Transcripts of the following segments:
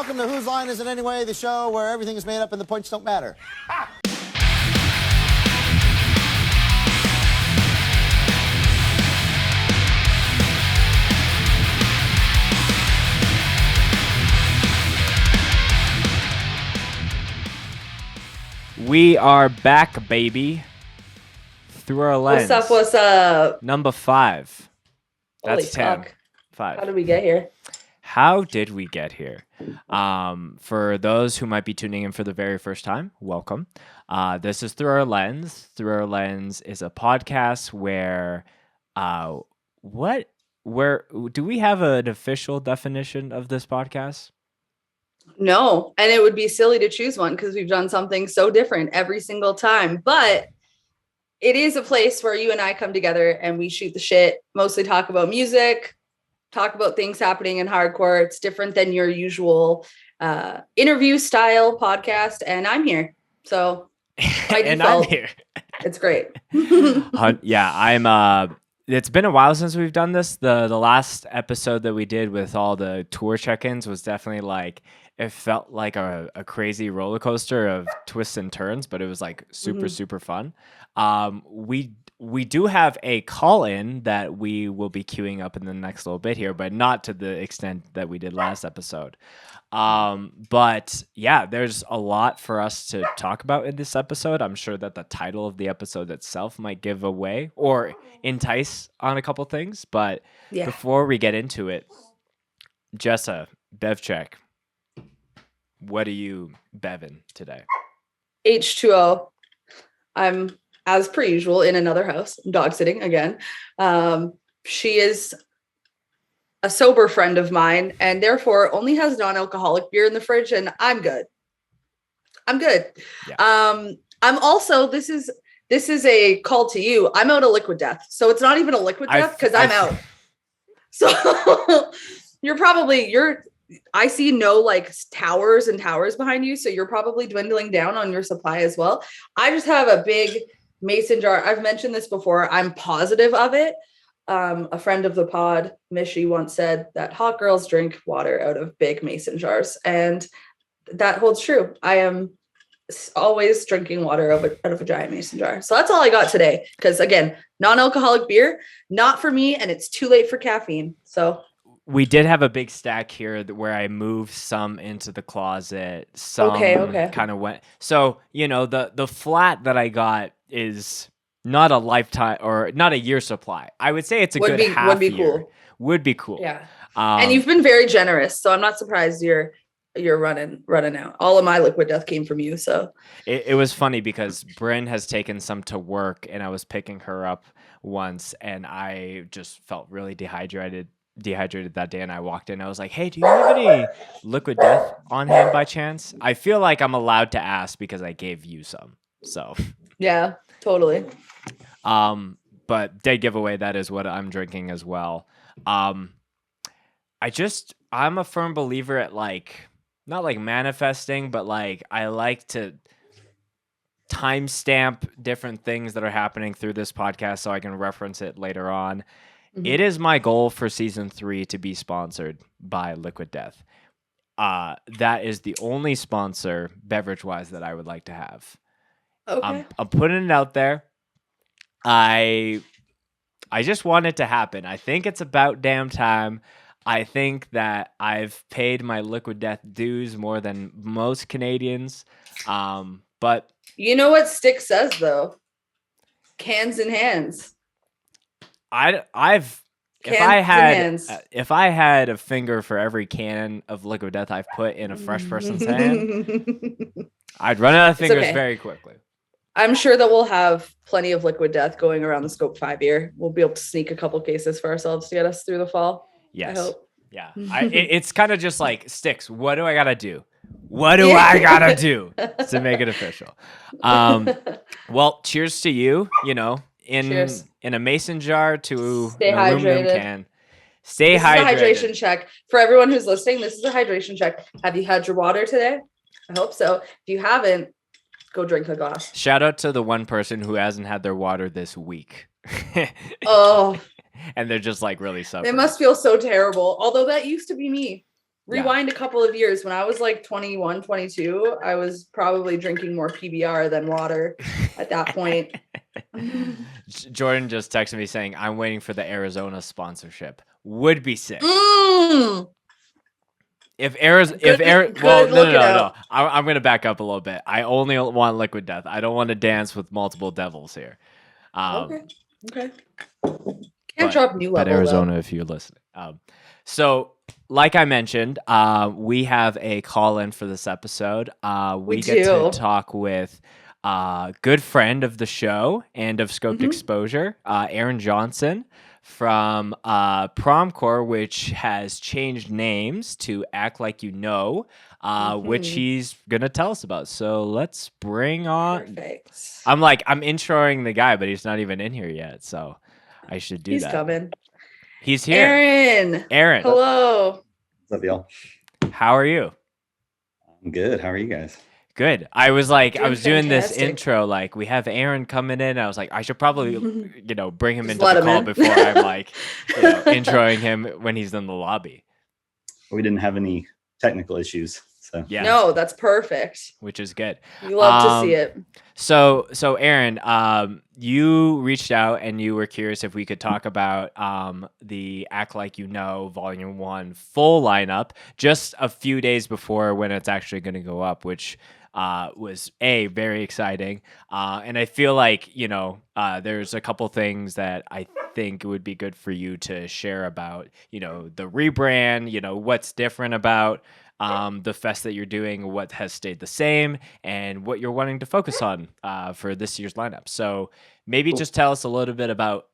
Welcome to Whose Line Is It Anyway, the show where everything is made up and the points don't matter. We are back, baby. Through our lens. What's up? Number 5. That's Holy 10. fuck. 5. How did we get here? How did we get here? For those who might be tuning in for the very first time, welcome. This is Through Our Lens. Through Our Lens is a podcast where, where do we have an official definition of this podcast? No, and it would be silly to choose one because we've done something so different every single time. But it is a place where you and I come together and we shoot the shit, mostly talk about music, talk about things happening in hardcore. It's different than your usual interview style podcast. And I'm here. So and I'm here. It's great. Yeah, I'm it's been a while since we've done this. The last episode that we did with all the tour check-ins was definitely like, it felt like a crazy roller coaster of twists and turns, but it was like super fun. We do have a call-in that we will be queuing up in the next little bit here, but not to the extent that we did last episode. But yeah, there's a lot for us to talk about in this episode. I'm sure that the title of the episode itself might give away or entice on a couple things. But before we get into it, Jessa, bev check. What are you beving today? H2O. I'm, as per usual, in another house. I'm dog sitting again. She is a sober friend of mine and therefore only has non-alcoholic beer in the fridge, and I'm good. Yeah. I'm also, this is a call to you. I'm out of liquid death. So it's not even a liquid death because I'm out. So I see no like towers and towers behind you. So you're probably dwindling down on your supply as well. I just have a big mason jar. I've mentioned this before. I'm positive of it. A friend of the pod, Mishy, once said that hot girls drink water out of big mason jars. And that holds true. I am always drinking water out of a giant mason jar. So that's all I got today. Because again, non-alcoholic beer, not for me. And it's too late for caffeine. So we did have a big stack here where I moved some into the closet. Some kind of went. So, the flat that I got is not a lifetime or not a year supply. I would say it's a good half year. Cool. Would be cool. Yeah. And you've been very generous. So I'm not surprised you're running out. All of my liquid death came from you. So it was funny because Bryn has taken some to work and I was picking her up once and I just felt really dehydrated that day, and I walked in. I was like, hey, do you have any liquid death on hand by chance? I feel like I'm allowed to ask because I gave you some. So yeah, totally. But dead giveaway, that is what I'm drinking as well. I'm a firm believer at not like manifesting, but like I like to timestamp different things that are happening through this podcast so I can reference it later on. It is my goal for season 3 to be sponsored by Liquid Death. That is the only sponsor, beverage-wise, that I would like to have. Okay. I'm putting it out there. I just want it to happen. I think it's about damn time. I think that I've paid my Liquid Death dues more than most Canadians. But you know what Stick says though? Cans in hands. If I had a finger for every can of liquid death I've put in a fresh person's hand, I'd run out of fingers very quickly. I'm sure that we'll have plenty of liquid death going around the Scope 5 year. We'll be able to sneak a couple cases for ourselves to get us through the fall. Yes. I hope. Yeah. It's kind of just like Sticks. What do I gotta do? What do I gotta do to make it official? Well, cheers to you. In a mason jar to an aluminum can. Stay hydrated. This is a hydration check. For everyone who's listening, this is a hydration check. Have you had your water today? I hope so. If you haven't, go drink a glass. Shout out to the one person who hasn't had their water this week. Oh. And they're just like really suffering. It must feel so terrible. Although that used to be me. Rewind a couple of years. When I was like 21, 22, I was probably drinking more PBR than water at that point. Jordan just texted me saying, I'm waiting for the Arizona sponsorship. Would be sick. If Arizona, well, no. I'm going to back up a little bit. I only want Liquid Death. I don't want to dance with multiple devils here. Okay. Can't drop new level, but Arizona, though. if you're listening. So, like I mentioned, we have a call in for this episode. We get to talk with a good friend of the show and of Scoped Exposure, Aaron Johnson from Promcore, which has changed names to Act Like You Know, which he's going to tell us about. So let's bring on... Perfect. I'm introing the guy, but he's not even in here yet, so I should do that. He's coming. He's here. Aaron. Hello. What's up, y'all? How are you? I'm good. How are you guys? Good. I was doing this intro, like, we have Aaron coming in. I was like, I should probably, bring him into the call before I'm introing him when he's in the lobby. We didn't have any technical issues. So yeah. No, that's perft. Which is good. We love to see it. So Aaron, you reached out and you were curious if we could talk about the Act Like You Know Volume 1 full lineup just a few days before when it's actually going to go up, which was very exciting. And I feel like, there's a couple things that I think it would be good for you to share about, the rebrand, what's different about the fest that you're doing, what has stayed the same, and what you're wanting to focus on for this year's lineup. So maybe just tell us a little bit about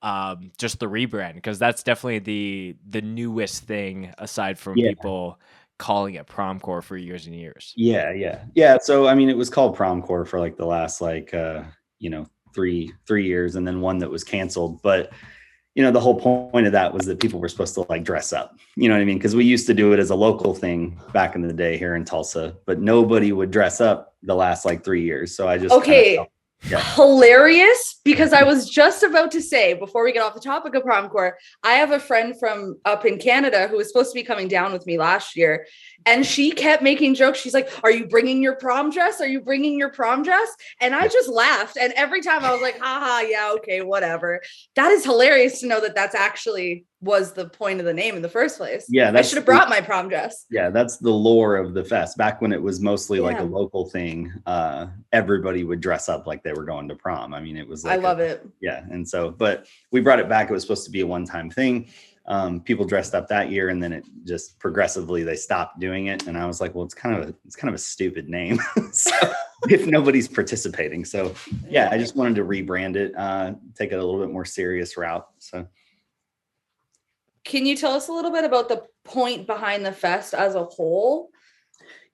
just the rebrand, because that's definitely the newest thing aside from people calling it Promcore for years and years. Yeah. So, I mean, it was called Promcore for like the last 3 years, and then one that was canceled. But the whole point of that was that people were supposed to dress up, you know what I mean? Because we used to do it as a local thing back in the day here in Tulsa, but nobody would dress up the last 3 years. So I just hilarious, because I was just about to say, before we get off the topic of Promcore, I have a friend from up in Canada who was supposed to be coming down with me last year, and she kept making jokes. She's like, are you bringing your prom dress? Are you bringing your prom dress? And I just laughed. And every time I was like, haha, yeah, okay, whatever. That is hilarious to know that that's actually was the point of the name in the first place. Yeah, I should have brought my prom dress. Yeah, that's the lore of the fest. Back when it was mostly like a local thing, everybody would dress up like they were going to prom. I mean, it was I love it. Yeah, and so, but we brought it back. It was supposed to be a one-time thing. People dressed up that year, and then it just progressively they stopped doing it. And I was like, well, it's kind of a stupid name so, if nobody's participating. So yeah, I just wanted to rebrand it, take it a little bit more serious route. So. Can you tell us a little bit about the point behind the fest as a whole?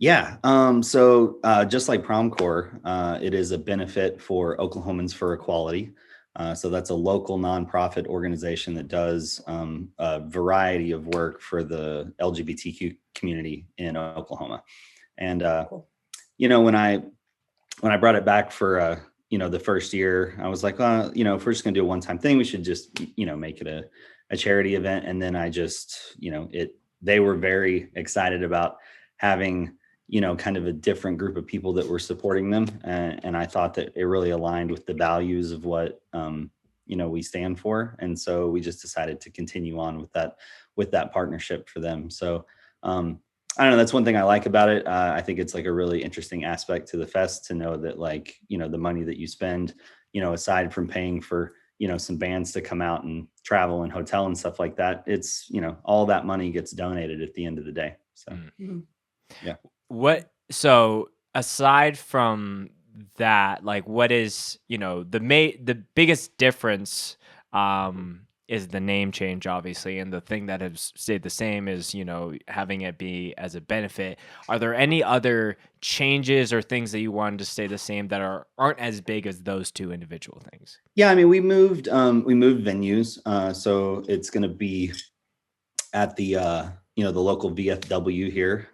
Yeah. So just like Promcore, it is a benefit for Oklahomans for Equality. So that's a local nonprofit organization that does a variety of work for the LGBTQ community in Oklahoma. And, when I brought it back for, the first year, I was like, if we're just going to do a one-time thing, we should just, make it a charity event. And then I just, they were very excited about having, kind of a different group of people that were supporting them. And I thought that it really aligned with the values of what, we stand for. And so we just decided to continue on with that partnership for them. So, I don't know, that's one thing I like about it. I think it's a really interesting aspect to the fest to know that the money that you spend, aside from paying for, some bands to come out and travel and hotel and stuff like that, it's, all that money gets donated at the end of the day. So, yeah. So aside from that, what is, the biggest difference, is the name change, obviously. And the thing that has stayed the same is, having it be as a benefit. Are there any other changes or things that you wanted to stay the same that aren't as big as those two individual things? Yeah. I mean, we moved venues. So it's going to be at the, the local VFW here,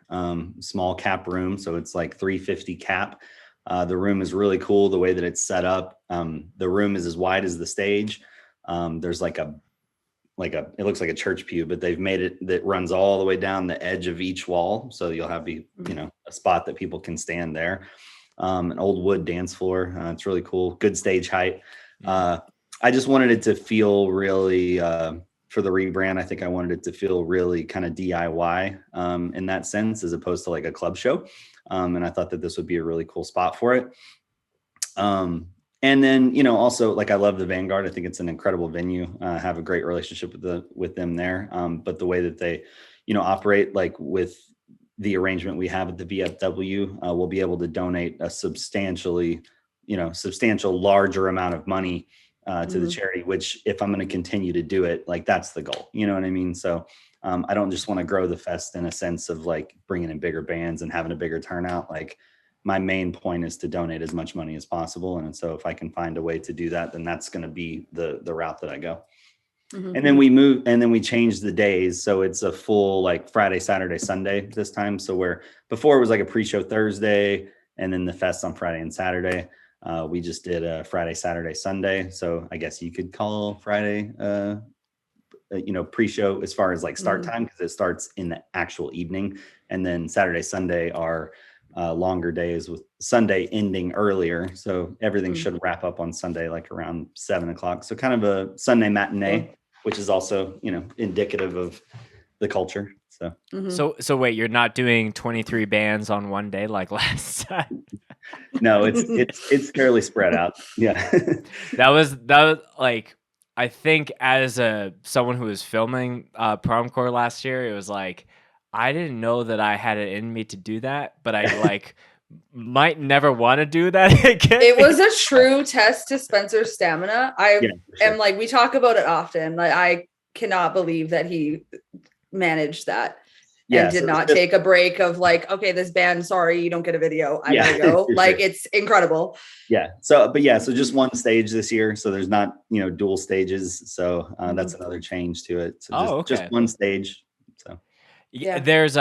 small cap room. So it's 350 cap. The room is really cool the way that it's set up. The room is as wide as the stage. There's it looks like a church pew, but they've made it that runs all the way down the edge of each wall. So you'll have a spot that people can stand there. An old wood dance floor. It's really cool. Good stage height. I just wanted it to feel really, for the rebrand, I think I wanted it to feel really kind of DIY in that sense, as opposed to like a club show. And I thought that this would be a really cool spot for it. And then, also, like, I love the Vanguard. I think it's an incredible venue. I have a great relationship with them there. But the way that they, operate, like with the arrangement we have at the VFW, we'll be able to donate a substantial larger amount of money to the charity, which, if I'm going to continue to do it, like, that's the goal. You know what I mean? So I don't just want to grow the fest in a sense of like bringing in bigger bands and having a bigger turnout. Like, my main point is to donate as much money as possible. And so if I can find a way to do that, then that's going to be the route that I go. And then we change the days. So it's a full like Friday, Saturday, Sunday this time. So where before it was like a pre-show Thursday and then the fest on Friday and Saturday, we just did a Friday, Saturday, Sunday. So I guess you could call Friday, pre-show as far as like start time, because it starts in the actual evening. And then Saturday, Sunday are longer days, with Sunday ending earlier. So everything should wrap up on Sunday, like around 7:00. So kind of a Sunday matinee, which is also, indicative of the culture. So, so wait, you're not doing 23 bands on one day like last time? No, it's fairly spread out. Yeah. that was like, I think as someone who was filming Promcore last year, it was like, I didn't know that I had it in me to do that, but I like might never want to do that again. It was a true test to Spencer's stamina. And like, we talk about it often. Like, I cannot believe that he managed that. And did not take a break of like, okay, this band, sorry, you don't get a video. I gotta go. Like, it's incredible. Yeah. So just one stage this year. So there's not, dual stages. So that's another change to it. So just one stage. So. Yeah, there's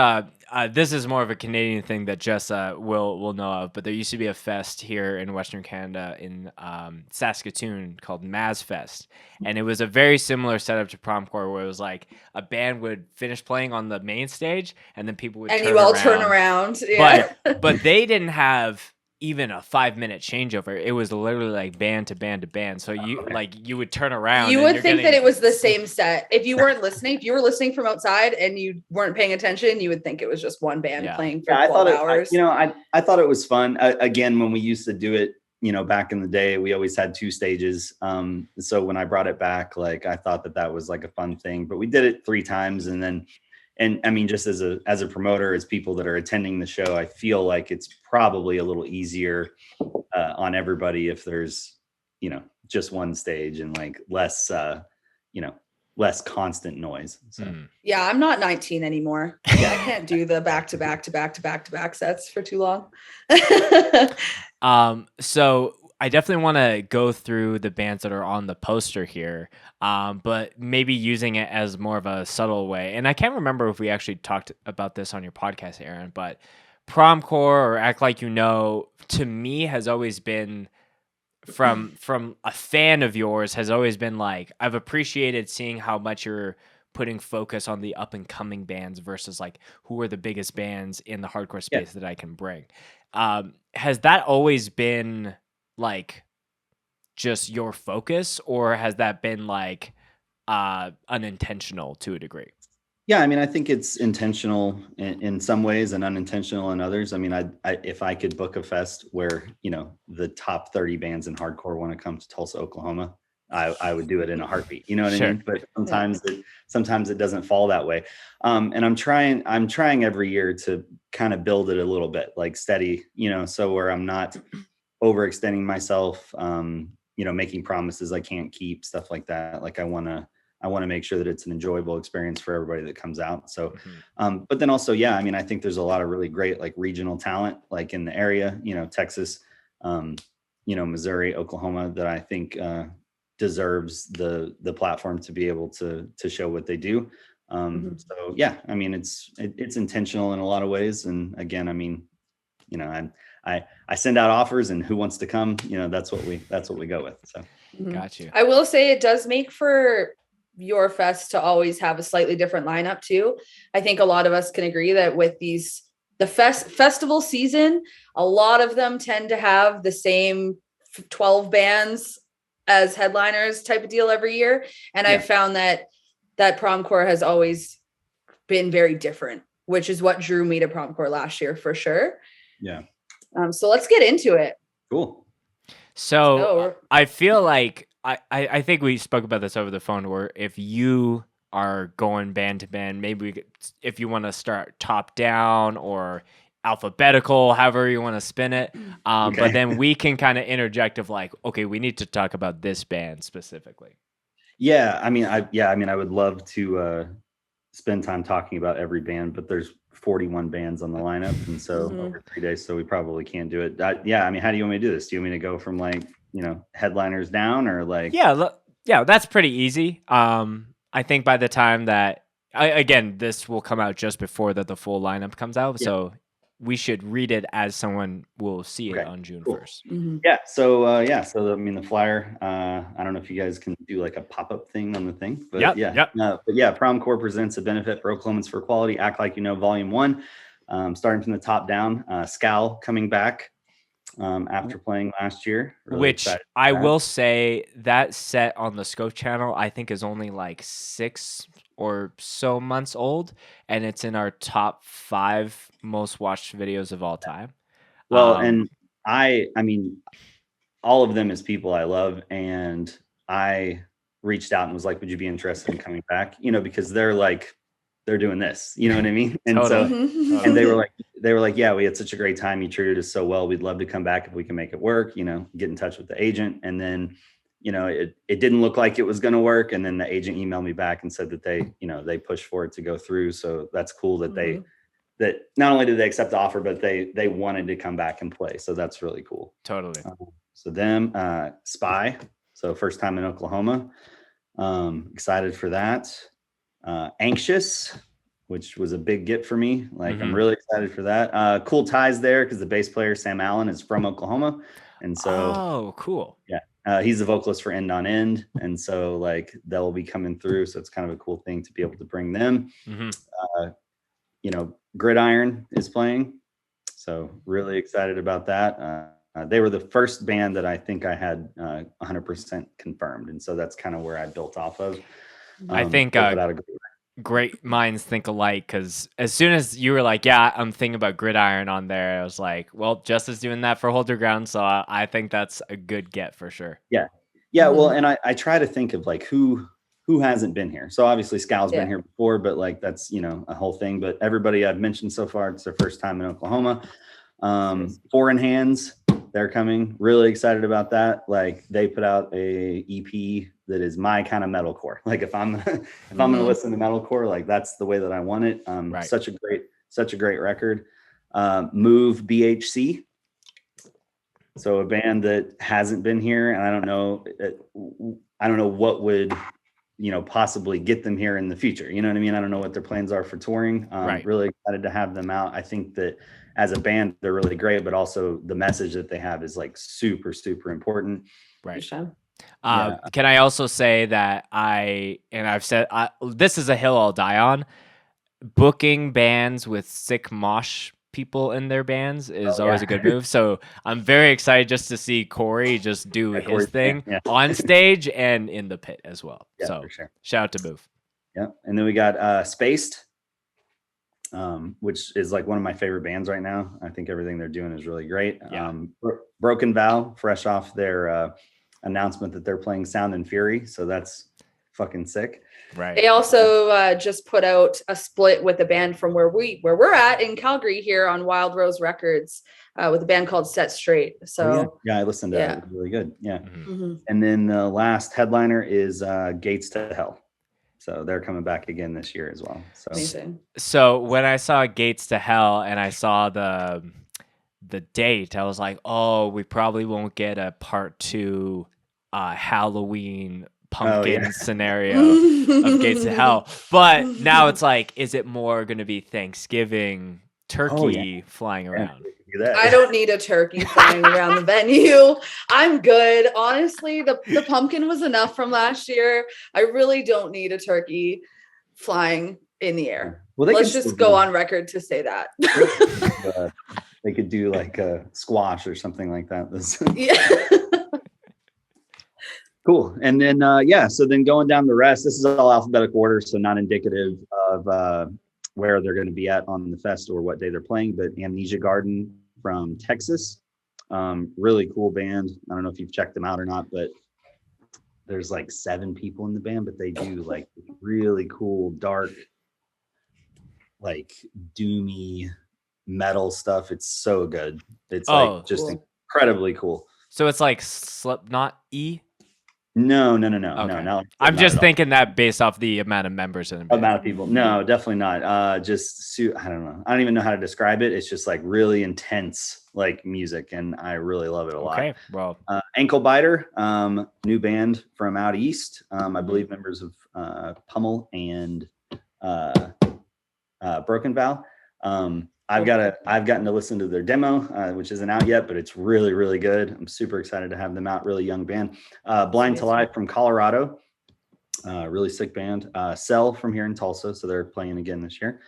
this is more of a Canadian thing that Jessa will know of, but there used to be a fest here in Western Canada in Saskatoon called Maz Fest, and it was a very similar setup to Promcore, where it was like a band would finish playing on the main stage, and then people would turn around. Yeah. But they didn't have even a 5-minute changeover. It was literally like band to band to band. So you would turn around. You would think that it was the same set. If you weren't listening, if you were listening from outside and you weren't paying attention, you would think it was just one band playing for 12 hours. I thought it was fun. Again, when we used to do it, back in the day, we always had 2 stages. So when I brought it back, like, I thought that was like a fun thing, but we did it 3 times. And I mean, just as a promoter, as people that are attending the show, I feel like it's probably a little easier on everybody if there's, just one stage and like less constant noise. So. Yeah, I'm not 19 anymore. I can't do the back to back sets for too long. So I definitely want to go through the bands that are on the poster here, but maybe using it as more of a subtle way. And I can't remember if we actually talked about this on your podcast, Aaron, but Promcore or Act Like You Know, to me, has always been, from a fan of yours, has always been like, I've appreciated seeing how much you're putting focus on the up and coming bands versus like who are the biggest bands in the hardcore space that I can bring. Has that always been like just your focus, or has that been like unintentional to a degree? Yeah, I mean, I think it's intentional in some ways and unintentional in others. I mean, I if I could book a fest where, the top 30 bands in hardcore want to come to Tulsa, Oklahoma, I would do it in a heartbeat. You know what I mean? But sometimes it doesn't fall that way. And I'm trying every year to kind of build it a little bit, like steady, so where I'm not overextending myself, making promises I can't keep, stuff like that. Like, I want to make sure that it's an enjoyable experience for everybody that comes out. So, but then also, I mean, I think there's a lot of really great, like, regional talent, like in the area, Texas, Missouri, Oklahoma, that I think deserves the platform to be able to show what they do. So yeah, I mean, it's intentional in a lot of ways. And again, I mean, I send out offers, and who wants to come, that's what we go with. So got you. I will say it does make for your fest to always have a slightly different lineup too. I think a lot of us can agree that with the festival season, a lot of them tend to have the same 12 bands as headliners type of deal every year. And I've found that Promcore has always been very different, which is what drew me to Promcore last year for sure. Yeah. So let's get into it. Cool. So I feel like I think we spoke about this over the phone, where if you are going band to band, maybe if you want to start top down or alphabetical, however you want to spin it. But then we can kind of interject of like, okay, we need to talk about this band specifically. Yeah. I mean, I would love to spend time talking about every band, but there's 41 bands on the lineup. And so over 3 days, so we probably can't do it. I mean, how do you want me to do this? Do you want me to go from like, headliners down or like? Yeah, that's pretty easy. I think by the time that, again, this will come out just before the full lineup comes out. Yeah. So we should read it as someone will see it on June 1st. Mm-hmm. Yeah. So, I mean, the flyer, I don't know if you guys can do like a pop-up thing on the thing, but Promcore presents a benefit for Oklahomans for Equality. Act Like You Know, Volume 1, starting from the top down. Scal coming back after playing last year. Really which I will say that set on the Scope channel, I think is only like 6 or so months old, and it's in our top 5 most watched videos of all time. Well, and I mean, all of them is people I love, and I reached out and was like, would you be interested in coming back? Because they're doing this, you know what I mean? And totally. And they were like, yeah, we had such a great time. You treated us so well. We'd love to come back if we can make it work, get in touch with the agent. And then, it didn't look like it was going to work. And then the agent emailed me back and said that they pushed for it to go through. So that's cool that that not only did they accept the offer, but they wanted to come back and play. So that's really cool. Totally. So them, Spy. So first time in Oklahoma. Excited for that. Anxious, which was a big get for me. Like, I'm really excited for that. Cool ties there because the bass player, Sam Allen, is from Oklahoma. And so, cool. Yeah. He's the vocalist for End on End. And so like they'll be coming through. So it's kind of a cool thing to be able to bring them. Gridiron is playing. So really excited about that. They were the first band that I think I had 100% confirmed. And so that's kind of where I built off of. I think great minds think alike, because as soon as you were like, yeah, I'm thinking about Gridiron on there, I was like, well, Jessa's doing that for Hold Your Ground, so I think that's a good get for sure. Yeah. Well, and I try to think of like who hasn't been here. So obviously Scal's been here before, but like that's a whole thing. But everybody I've mentioned so far, it's their first time in Oklahoma. Foreign Hands, they're coming. Really excited about that. Like they put out a EP that is my kind of metalcore. Like if I'm going to listen to metalcore, like that's the way that I want it. Such a great record. Move BHC. So a band that hasn't been here, and I don't know what would possibly get them here in the future. You know what I mean? I don't know what their plans are for touring. Really excited to have them out. I think that as a band, they're really great, but also the message that they have is like super, super important. Right. Can I also say that I've said this is a hill I'll die on. Booking bands with sick mosh people in their bands is always a good move. So I'm very excited just to see Corey just do his thing on stage and in the pit as well. Yeah, so for sure. Shout out to Move. Yeah. And then we got Spaced, which is like one of my favorite bands right now. I think everything they're doing is really great. Broken Vow, fresh off their announcement that they're playing Sound and Fury. So that's fucking sick. Right. They also just put out a split with a band from where we're at in Calgary here on Wild Rose Records with a band called Set Straight. So I listened to that. It was really good. Yeah. And then the last headliner is Gates to Hell. So they're coming back again this year as well. So amazing. So when I saw Gates to Hell and I saw the date, I was like, oh, we probably won't get a part 2 Halloween pumpkin scenario of Gates to Hell. But now it's like, is it more going to be Thanksgiving turkey flying around? do that. I don't need a turkey flying around the venue. I'm good. Honestly, the pumpkin was enough from last year. I really don't need a turkey flying in the air. Well, Let's just go on record to say that. They could do like a squash or something like that. Yeah. Cool. And then, so then going down the rest, this is all alphabetical order, so not indicative of where they're going to be at on the fest or what day they're playing, but Amnesia Garden from Texas. Really cool band. I don't know if you've checked them out or not, but there's like 7 people in the band, but they do like really cool, dark, like doomy metal stuff. It's so good. It's like just cool. incredibly cool. So it's like Slipknot E? No. Okay. No. I'm just thinking that based off the amount of members in the band. Amount of people. No, definitely not. I don't know. I don't even know how to describe it. It's just like really intense like music, and I really love it a lot. Okay, well, Ankle Biter, new band from out east. I believe members of Pummel and Broken Vow. I've gotten to listen to their demo, which isn't out yet, but it's really, really good. I'm super excited to have them out. Really young band. Blind to Life from Colorado, really sick band. Cell from here in Tulsa, so they're playing again this year.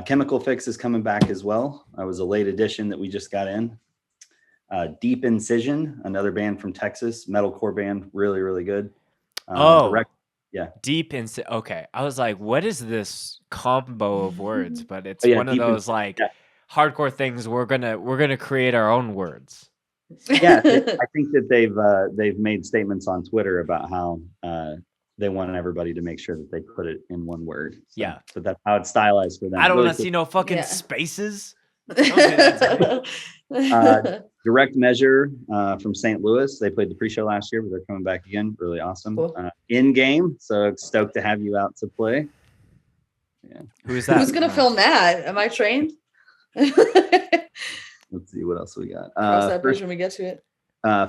Chemical Fix is coming back as well. It was a late addition that we just got in. Deep Incision, another band from Texas, metalcore band, really, really good. Deep Incision. Okay, I was like, what is this combo of words? But it's one of those hardcore things. We're gonna create our own words. Yeah, I think that they've made statements on Twitter about how they want everybody to make sure that they put it in one word. So that's how it's stylized for them. I don't really want to see no fucking spaces. Direct Measure from St. Louis. They played the pre-show last year, but they're coming back again. Really awesome. Cool. In game, so stoked to have you out to play. Yeah. Who's that? Who's gonna film that? Am I trained? Let's see what else we got. Cross that bridge when we get to it.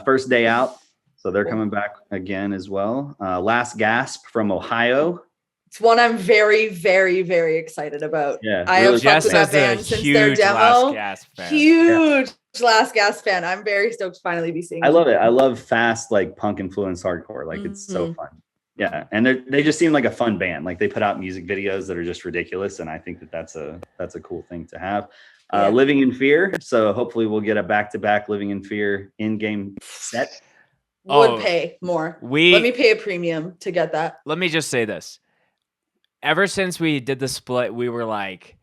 First Day Out. So they're coming back again as well. Last Gasp from Ohio. It's one I'm very, very, very excited about. Yeah, I have fucked with that band since their demo. Huge Last Gasp fan. I'm very stoked to finally be seeing. I love it. I love fast, like punk influenced hardcore. Like it's so fun. Yeah, and they just seem like a fun band. Like they put out music videos that are just ridiculous, and I think that that's a cool thing to have. Living in Fear. So hopefully we'll get a back-to-back Living in Fear in-game set. Would pay more. Let me pay a premium to get that. Let me just say this. Ever since we did the split, we were like,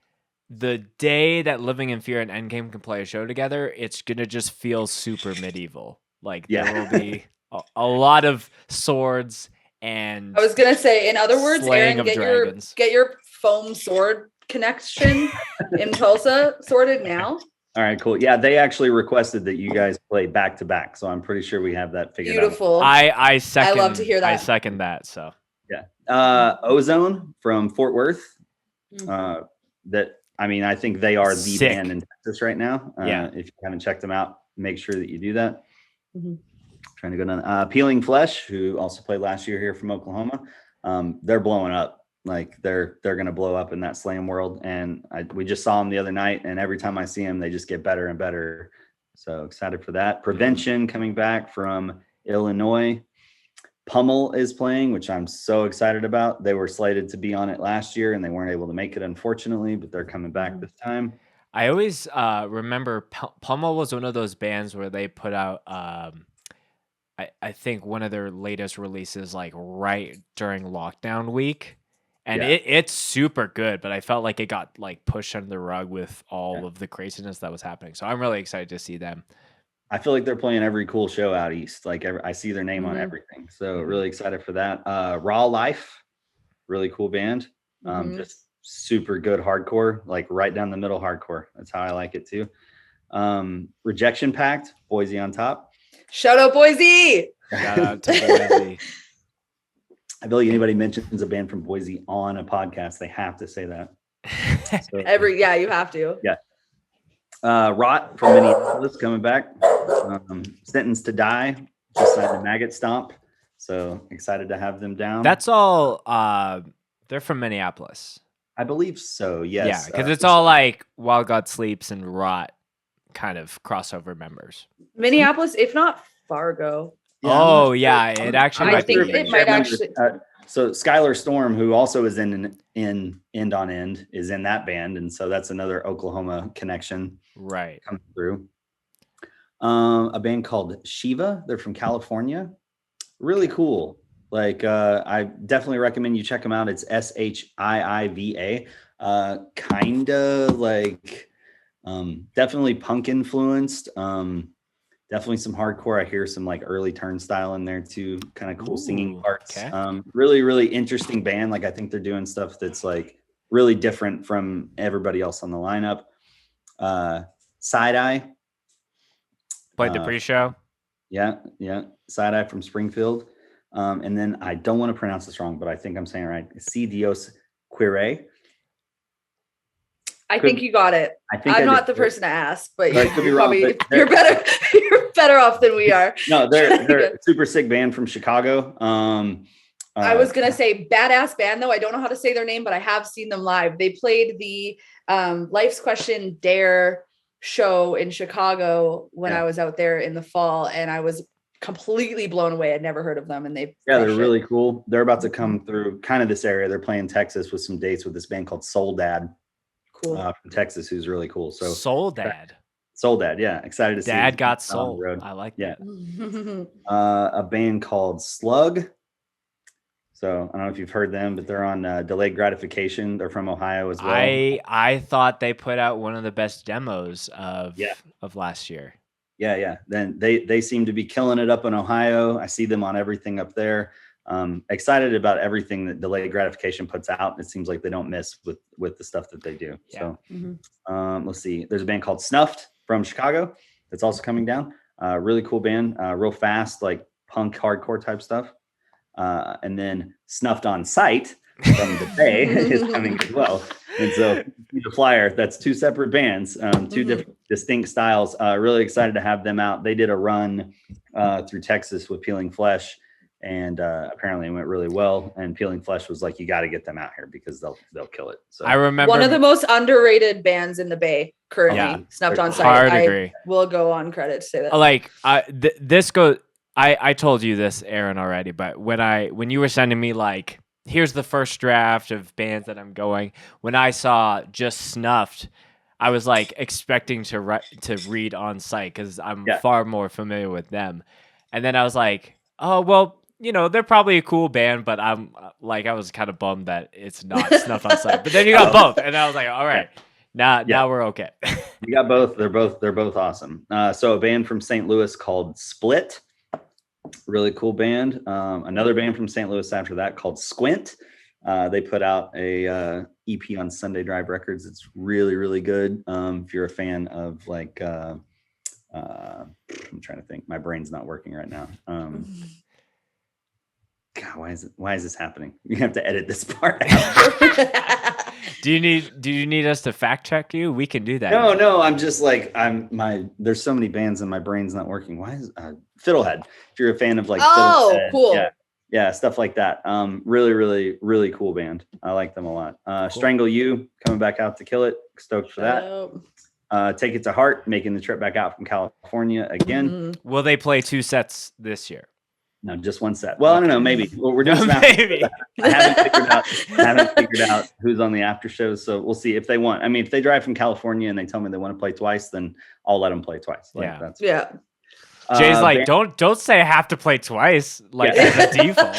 the day that Living in Fear and Endgame can play a show together, it's gonna just feel super medieval. Like there will be a lot of swords and I was gonna say, in other words, Aaron, dragons. get your foam sword connection in Tulsa sorted now. All right, cool. Yeah, they actually requested that you guys play back to back, so I'm pretty sure we have that figured out. Beautiful. I second. I love to hear that. I second that. So yeah, Ozone from Fort Worth. I think they are the band in Texas right now. If you haven't checked them out, make sure that you do that. Trying to go down. Peeling Flesh, who also played last year here from Oklahoma. They're blowing up. Like they're gonna blow up in that slam world, and we just saw them the other night, and every time I see them, they just get better and better. So excited for that. Prevention coming back from Illinois. Pummel is playing, which I'm so excited about. They were slated to be on it last year, and they weren't able to make it, unfortunately, but they're coming back this time. I always remember Pummel was one of those bands where they put out, I think one of their latest releases like right during lockdown week. And it's super good, but I felt like it got like pushed under the rug with all of the craziness that was happening. So I'm really excited to see them. I feel like they're playing every cool show out east. Like I see their name on everything. So really excited for that. Raw Life, really cool band. Just super good hardcore, like right down the middle hardcore. That's how I like it too. Rejection Pact, Boise on top. Shout out Boise. Shout out to Boise. I feel like anybody mentions a band from Boise on a podcast, they have to say that. So, you have to. Yeah. Rot from Minneapolis coming back. Sentenced to Die, just signed a Maggot Stomp. So excited to have them down. That's all. They're from Minneapolis. I believe so. Yes. Yeah, because it's all like While God Sleeps and Rot kind of crossover members. Minneapolis, if not Fargo. Yeah, I'm not Oh yeah, it actually I might think be. it might actually. So Skylar Storm, who also is in End on End, is in that band, and so that's another Oklahoma connection Right. coming through. A band called Shiva. They're from California. Really cool. Like I definitely recommend you check them out. It's SHIIVA. Kinda like definitely punk influenced. Definitely some hardcore. I hear some like early Turnstile in there too. Kind of cool singing parts. Okay. Really, really interesting band. Like I think they're doing stuff that's like really different from everybody else on the lineup. Side Eye. Played the pre-show. Yeah. Side Eye from Springfield. And then I don't want to pronounce this wrong, but I think I'm saying it right. C Dios Quire. I think you got it. I'm not the person to ask, but I could be wrong, probably but you're better. You're better off than we are. No, they're a super sick band from Chicago. I was gonna say badass band though. I don't know how to say their name, but I have seen them live. They played the Life's Question Dare show in Chicago when I was out there in the fall, and I was completely blown away. I'd never heard of them, and they're really cool. They're about to come through kind of this area. They're playing Texas with some dates with this band called Soul Dad. Cool. From Texas, who's really cool. So Soul Dad. Soul Dad, yeah. Excited to see Dad got soul. I like that. A band called Slug. So I don't know if you've heard them, but they're on Delayed Gratification. They're from Ohio as well. I thought they put out one of the best demos of last year. Yeah. Then they seem to be killing it up in Ohio. I see them on everything up there. Excited about everything that Delayed Gratification puts out. It seems like they don't miss with the stuff that they do. Yeah. So let's see. There's a band called Snuffed from Chicago that's also coming down. Really cool band, real fast, like punk hardcore type stuff. And then Snuffed on Sight from the Bay is coming as well. And so the flyer, that's two separate bands, two different distinct styles. Really excited to have them out. They did a run through Texas with Peeling Flesh. And apparently it went really well. And Peeling Flesh was like, you got to get them out here because they'll kill it. So I remember one of the most underrated bands in the Bay currently, Snuffed on Sight. Hard agree. Will go on credit to say that. Like this goes. I told you this, Aaron, already, but when you were sending me like, here's the first draft of bands that I'm going. When I saw just Snuffed, I was like expecting to read On Sight because I'm far more familiar with them. And then I was like, oh well. You know, they're probably a cool band, but I was kind of bummed that it's not Snuff on Sight. But then you got both, and I was like, all right, now we're okay. You got both. They're both awesome. So a band from St. Louis called Split, really cool band. Another band from St. Louis after that called Squint. They put out a EP on Sunday Drive Records. It's really, really good. If you're a fan of like, I'm trying to think. My brain's not working right now. God, why is this happening? You have to edit this part out. Do you need us to fact check you? We can do that. No, I'm just like there's so many bands and my brain's not working. Why is Fiddlehead? If you're a fan of like Fiddlehead, cool. Yeah, stuff like that. Really, really, really cool band. I like them a lot. Cool. Strangle You coming back out to kill it. Stoked for that. Take It to Heart, making the trip back out from California again. Will they play 2 sets this year? No, just 1 set. Well, I don't know. Maybe we're doing some maybe. I haven't figured out who's on the after shows, so we'll see if they want. I mean, if they drive from California and they tell me they want to play twice, then I'll let them play twice. Like, Jay's like, don't say I have to play twice, like as a default.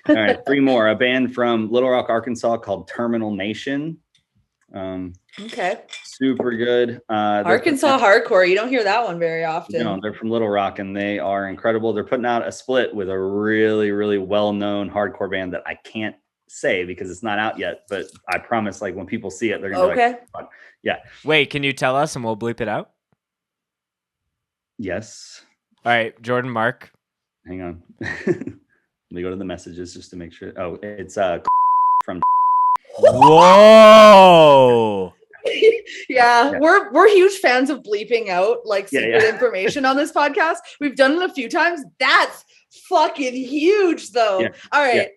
All right, 3 more. A band from Little Rock, Arkansas called Terminal Nation. Okay. Super good. Arkansas hardcore. You don't hear that one very often. No, they're from Little Rock and they are incredible. They're putting out a split with a really, really well-known hardcore band that I can't say because it's not out yet, but I promise like when people see it, they're going to be like, yeah. Wait, can you tell us and we'll bleep it out? Yes. All right, Jordan, Mark. Hang on. Let me go to the messages just to make sure. Oh, it's from Whoa. Yeah, we're huge fans of bleeping out like secret information on this podcast. We've done it a few times. That's fucking huge though. All right.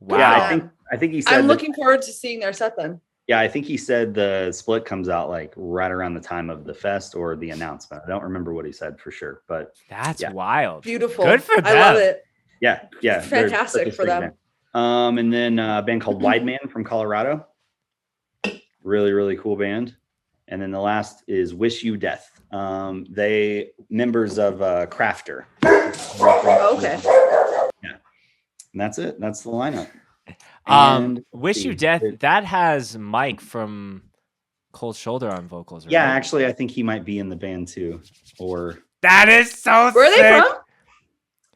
Wow. Yeah, I think he said I'm looking forward to seeing their set then. Yeah, I think he said the split comes out like right around the time of the fest or the announcement. I don't remember what he said for sure, but That's yeah. wild. Beautiful. Good for them. I love it. Yeah. They're Fantastic such a for sick them. band. And then a band called Wide Man from Colorado. Really, really cool band. And then the last is Wish You Death. They members of Crafter. Okay. Yeah. And that's it. That's the lineup. And Wish You Death, that has Mike from Cold Shoulder on vocals, right? Yeah, actually, I think he might be in the band too. Or that is so Where are sick. they from?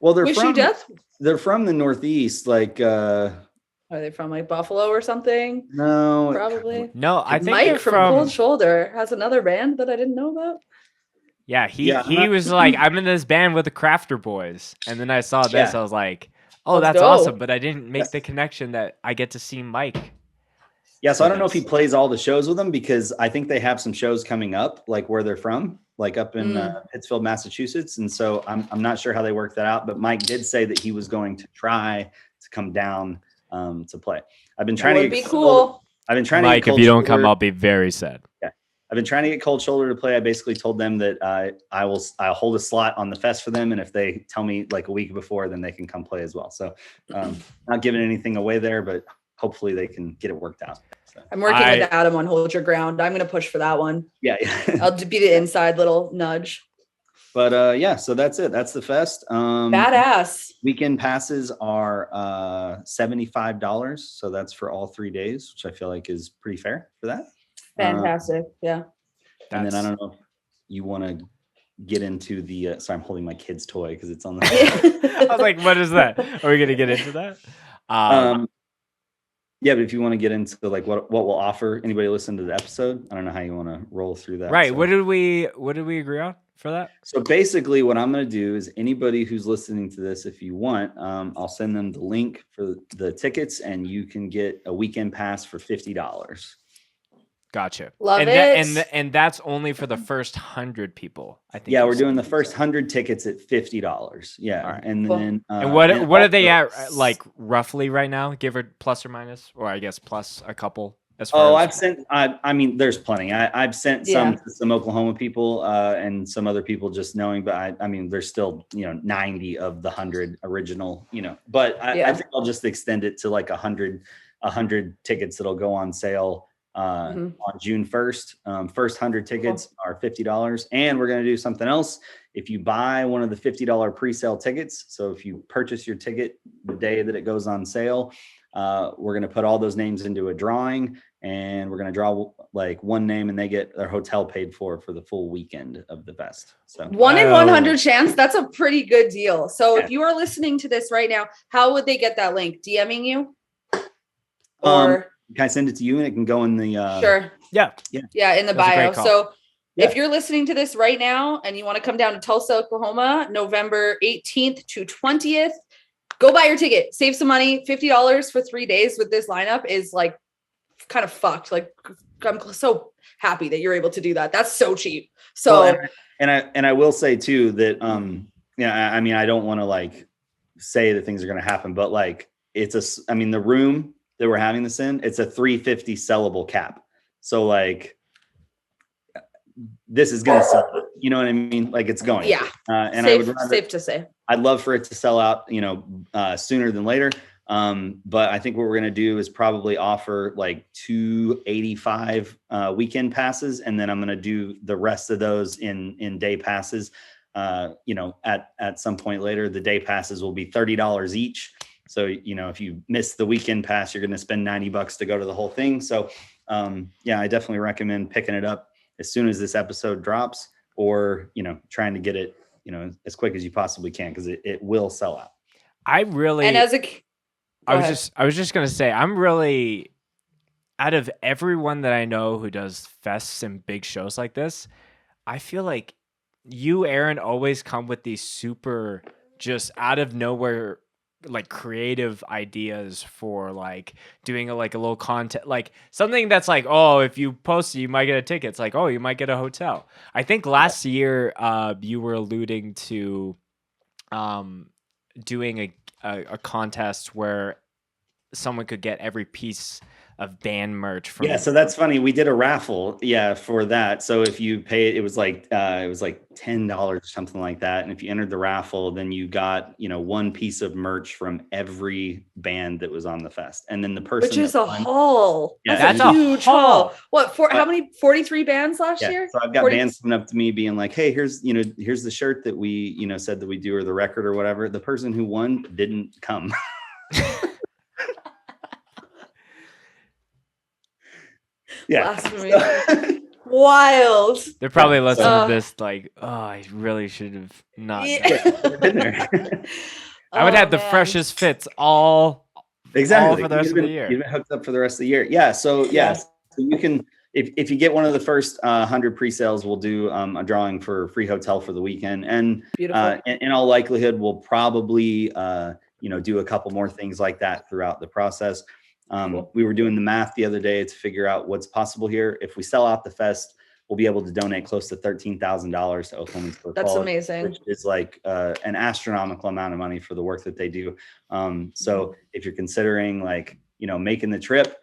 Well, Wish You Death? They're from the Northeast, like Are they from like Buffalo or something? no, Probably. No, I think Mike they're from Cold Shoulder has another band that I didn't know about. Yeah, he was like, I'm in this band with the Crafter Boys. And then I saw this, I was like, oh, Let's that's go. awesome. But I didn't make the connection that I get to see Mike. Yeah, so I don't know if he plays all the shows with them because I think they have some shows coming up, like where they're from, like up in Pittsfield, Massachusetts. And so I'm not sure how they work that out, but Mike did say that he was going to try to come down to play. I've been trying to get cool. I've been trying Mike, to get if you don't come, I'll be very sad. Yeah. I've been trying to get Cold Shoulder to play. I basically told them that I'll hold a slot on the fest for them. And if they tell me like a week before, then they can come play as well. So not giving anything away there, but hopefully they can get it worked out. So. I'm working with Adam on Hold Your Ground. I'm going to push for that one. Yeah. I'll be the inside little nudge. But yeah, so that's it. That's the fest. Badass. Weekend passes are $75. So that's for all 3 days, which I feel like is pretty fair for that. Fantastic. Yeah. And then I don't know if you want to get into the sorry, I'm holding my kid's toy because it's on the I was like, what is that? Are we gonna get into that? Yeah, but if you want to get into like what we'll offer anybody listen to the episode, I don't know how you want to roll through that. Right. So. What did we agree on for that? So basically what I'm going to do is anybody who's listening to this, if you want, I'll send them the link for the tickets and you can get a weekend pass for $50. Gotcha. Love and it. And that's only for the first 100 people. I think. Yeah, we're doing the first 100 tickets at $50. Yeah, right. And cool. then and what are they at like roughly right now? Give or plus or minus, or I guess plus a couple. As far as... I've sent. I mean, there's plenty. I've sent some to some Oklahoma people and some other people just knowing. But I mean, there's still 90 of the 100 original. But I think I'll just extend it to like 100 tickets that'll go on sale. On June 1st. First 100 tickets are $50. And we're going to do something else. If you buy one of the $50 pre-sale tickets, so if you purchase your ticket the day that it goes on sale, we're going to put all those names into a drawing and we're going to draw like one name and they get their hotel paid for the full weekend of the fest. So 1 in 100 chance. That's a pretty good deal. So if you are listening to this right now, how would they get that link? DMing you? Or can I send it to you and it can go in the sure. Yeah, in the bio. So if you're listening to this right now and you want to come down to Tulsa, Oklahoma, November 18th to 20th, go buy your ticket, save some money. $50 for 3 days with this lineup is like kind of fucked. Like I'm so happy that you're able to do that. That's so cheap. So and I will say too that I mean I don't want to like say that things are going to happen, but like the room that we're having this in, it's a 350 sellable cap. So like this is going to sell. You know what I mean? Like it's going. Yeah. And safe to say. I'd love for it to sell out, sooner than later. But I think what we're going to do is probably offer like 285 weekend passes. And then I'm going to do the rest of those in day passes. At some point later, the day passes will be $30 each. So, if you miss the weekend pass, you're going to spend $90 to go to the whole thing. So, I definitely recommend picking it up as soon as this episode drops or, trying to get it, as quick as you possibly can, because it will sell out. I was just going to say, I'm really, out of everyone that I know who does fests and big shows like this, I feel like you, Aaron, always come with these super just out of nowhere like creative ideas for like doing a little content, like something that's like, oh, if you post it, you might get a ticket. It's like, oh, you might get a hotel. I think last year you were alluding to doing a contest where someone could get every piece band merch from. Yeah, so that's funny. We did a raffle, for that. So if you pay, it was like $10 or something like that. And if you entered the raffle, then you got, one piece of merch from every band that was on the fest. And then the person, which is a haul. Yeah, That's a huge haul. What how many? 43 bands last year? So I've got bands coming up to me being like, "Hey, here's the shirt that we said that we do, or the record or whatever." The person who won didn't come. Yeah. Wild. They're probably listening to this like, oh, I really should have not been there. I would have the freshest fits all for the rest of the year. You've been hooked up for the rest of the year. Yeah. So so you can, if you get one of the first 100 pre-sales, we'll do a drawing for free hotel for the weekend. And in all likelihood, we'll probably do a couple more things like that throughout the process. Cool. We were doing the math the other day to figure out what's possible here. If we sell out the fest, we'll be able to donate close to $13,000 to Oklahomans for That's amazing. Which is like an astronomical amount of money for the work that they do. So if you're considering making the trip,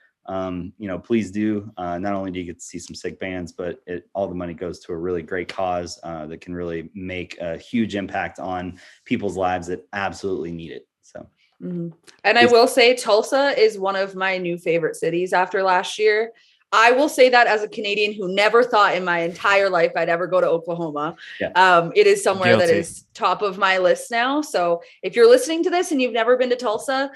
please do. Not only do you get to see some sick bands, but all the money goes to a really great cause that can really make a huge impact on people's lives that absolutely need it. So. Mm-hmm. And I will say Tulsa is one of my new favorite cities after last year. I will say that as a Canadian who never thought in my entire life I'd ever go to Oklahoma. Yeah. It is somewhere that is top of my list now. So if you're listening to this and you've never been to Tulsa,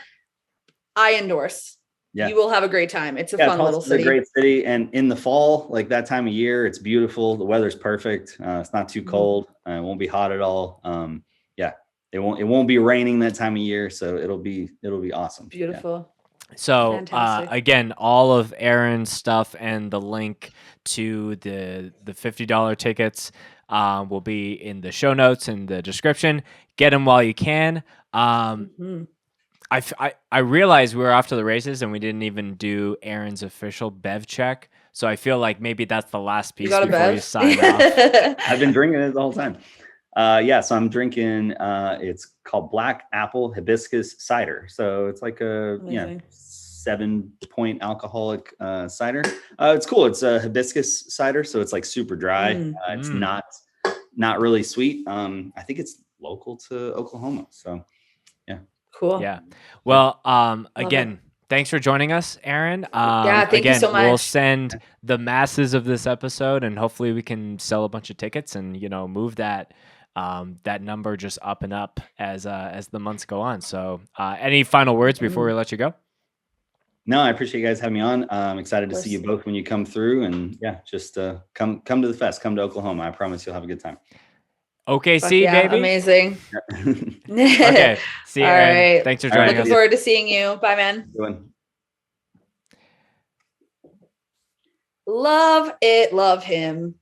I endorse. Yeah. You will have a great time. It's a fun little city. It's a great city. And in the fall, like that time of year, it's beautiful. The weather's perfect. It's not too cold. It won't be hot at all. It won't be raining that time of year, so it'll be awesome. Beautiful. Yeah. So again, all of Aaron's stuff and the link to the $50 tickets will be in the show notes and the description. Get them while you can. I realized we were off to the races and we didn't even do Aaron's official bev check. So I feel like maybe that's the last piece before you sign off. I've been drinking it the whole time. So I'm drinking, it's called Black Apple Hibiscus Cider. So it's like a 7-point alcoholic cider. It's cool. It's a hibiscus cider. So it's like super dry. It's not really sweet. I think it's local to Oklahoma. So yeah. Cool. Yeah. Well, again, thanks for joining us, Aaron. Thank you so much. We'll send the masses of this episode and hopefully we can sell a bunch of tickets and, move that number just up and up as the months go on. So any final words before we let you go? No, I appreciate you guys having me on. I'm excited to see you both when you come through, and just come to the fest, come to Oklahoma. I promise you'll have a good time. Okay, baby. Amazing. Okay. See you, Aaron. Right. Thanks for joining us. Looking forward to seeing you. Bye, man. Love it. Love him.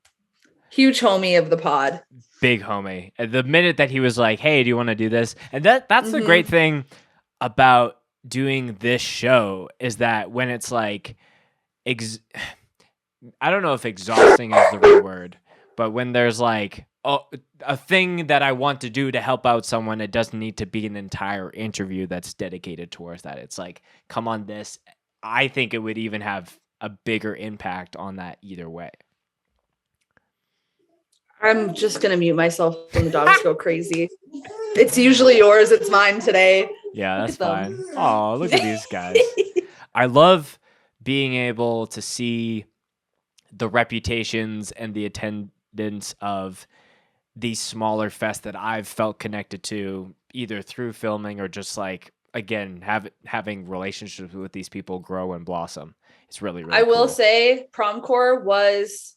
Huge homie of the pod. Big homie. The minute that he was like, hey, do you want to do this? And that's the great thing about doing this show is that when it's like, I don't know if exhausting is the right word, but when there's like a thing that I want to do to help out someone, it doesn't need to be an entire interview that's dedicated towards that. It's like, come on this. I think it would even have a bigger impact on that either way. I'm just going to mute myself when the dogs go crazy. It's usually yours. It's mine today. Yeah, that's fine. Oh, look at these guys. I love being able to see the reputations and the attendance of these smaller fests that I've felt connected to either through filming or just like, again, having relationships with these people grow and blossom. It's really, really I will cool. say Promcore was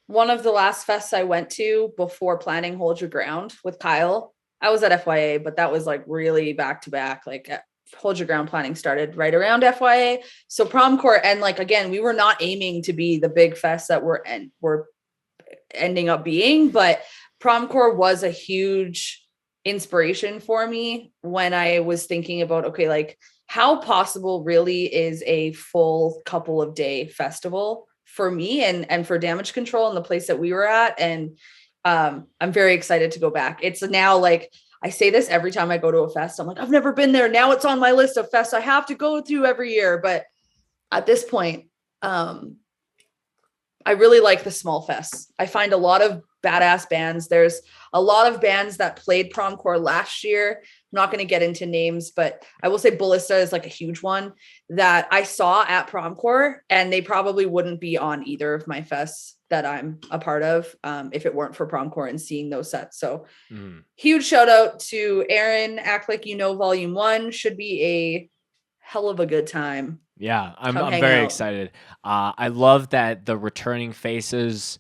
one of the last fests I went to before planning Hold Your Ground with Kyle. I was at FYA, but that was like really back to back. Like Hold Your Ground planning started right around FYA. So Promcore, and like, again, we were not aiming to be the big fest that we're ending up being, but Promcore was a huge inspiration for me when I was thinking about, okay, like how possible really is a full couple of day festival for me and for Damage Control and the place that we were at. And I'm very excited to go back. It's now like, I say this every time I go to a fest. I'm like, I've never been there. Now it's on my list of fests I have to go to every year, but at this point, I really like the small fests. I find a lot of badass bands. There's a lot of bands that played Promcore last year. I'm not going to get into names, but I will say Ballista is like a huge one that I saw at Promcore, and they probably wouldn't be on either of my fests that I'm a part of if it weren't for Promcore and seeing those sets. So huge shout out to Aaron. Act Like You Know Volume 1 should be a hell of a good time. Yeah, I'm hang very out. excited. I love that the returning faces,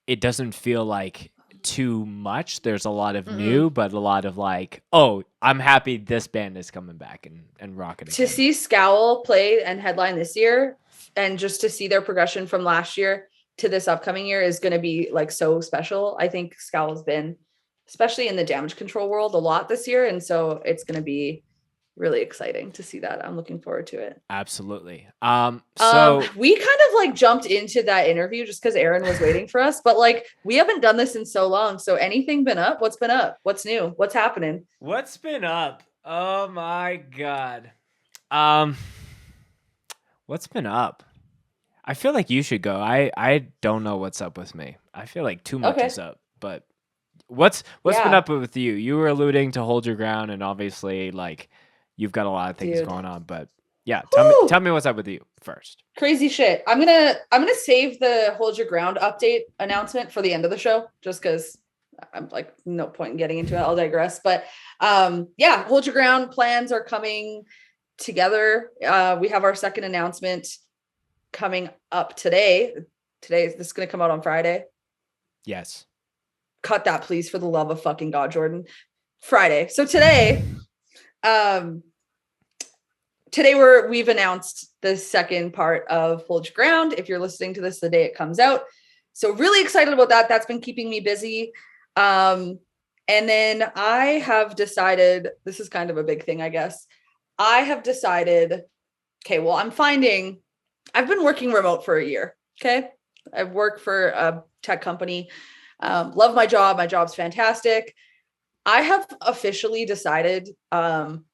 it doesn't feel like too much. There's a lot of new, but a lot of like, oh, I'm happy this band is coming back and rocking again. To see Scowl play and headline this year, and just to see their progression from last year to this upcoming year is going to be like so special. I think Scowl's been, especially in the damage control world, a lot this year, and so it's going to be really exciting to see that. I'm looking forward to it. Absolutely. So we kind of like jumped into that interview just because Aaron was waiting for us, but like we haven't done this in so long. So anything been up? What's been up? What's new? What's happening? What's been up? Oh my God. What's been up? I feel like you should go. I don't know what's up with me. I feel like too much is up, but what's been up with you? You were alluding to Hold Your Ground, and obviously like you've got a lot of things going on, but yeah, tell me what's up with you first. Crazy shit. I'm gonna save the Hold Your Ground update announcement for the end of the show, just because I'm like no point in getting into it. I'll digress. But yeah, Hold Your Ground plans are coming together. We have our second announcement coming up today. This is gonna come out on Friday. Yes. Cut that, please, for the love of fucking God, Jordan. Friday. So today, we've announced the second part of Hold Your Ground. If you're listening to this the day it comes out, so really excited about that. That's been keeping me busy. And then I have decided, this is kind of a big thing, I guess. I have decided, okay, well, I've been working remote for a year. Okay. I've worked for a tech company. Love my job. My job's fantastic. I have officially decided I'm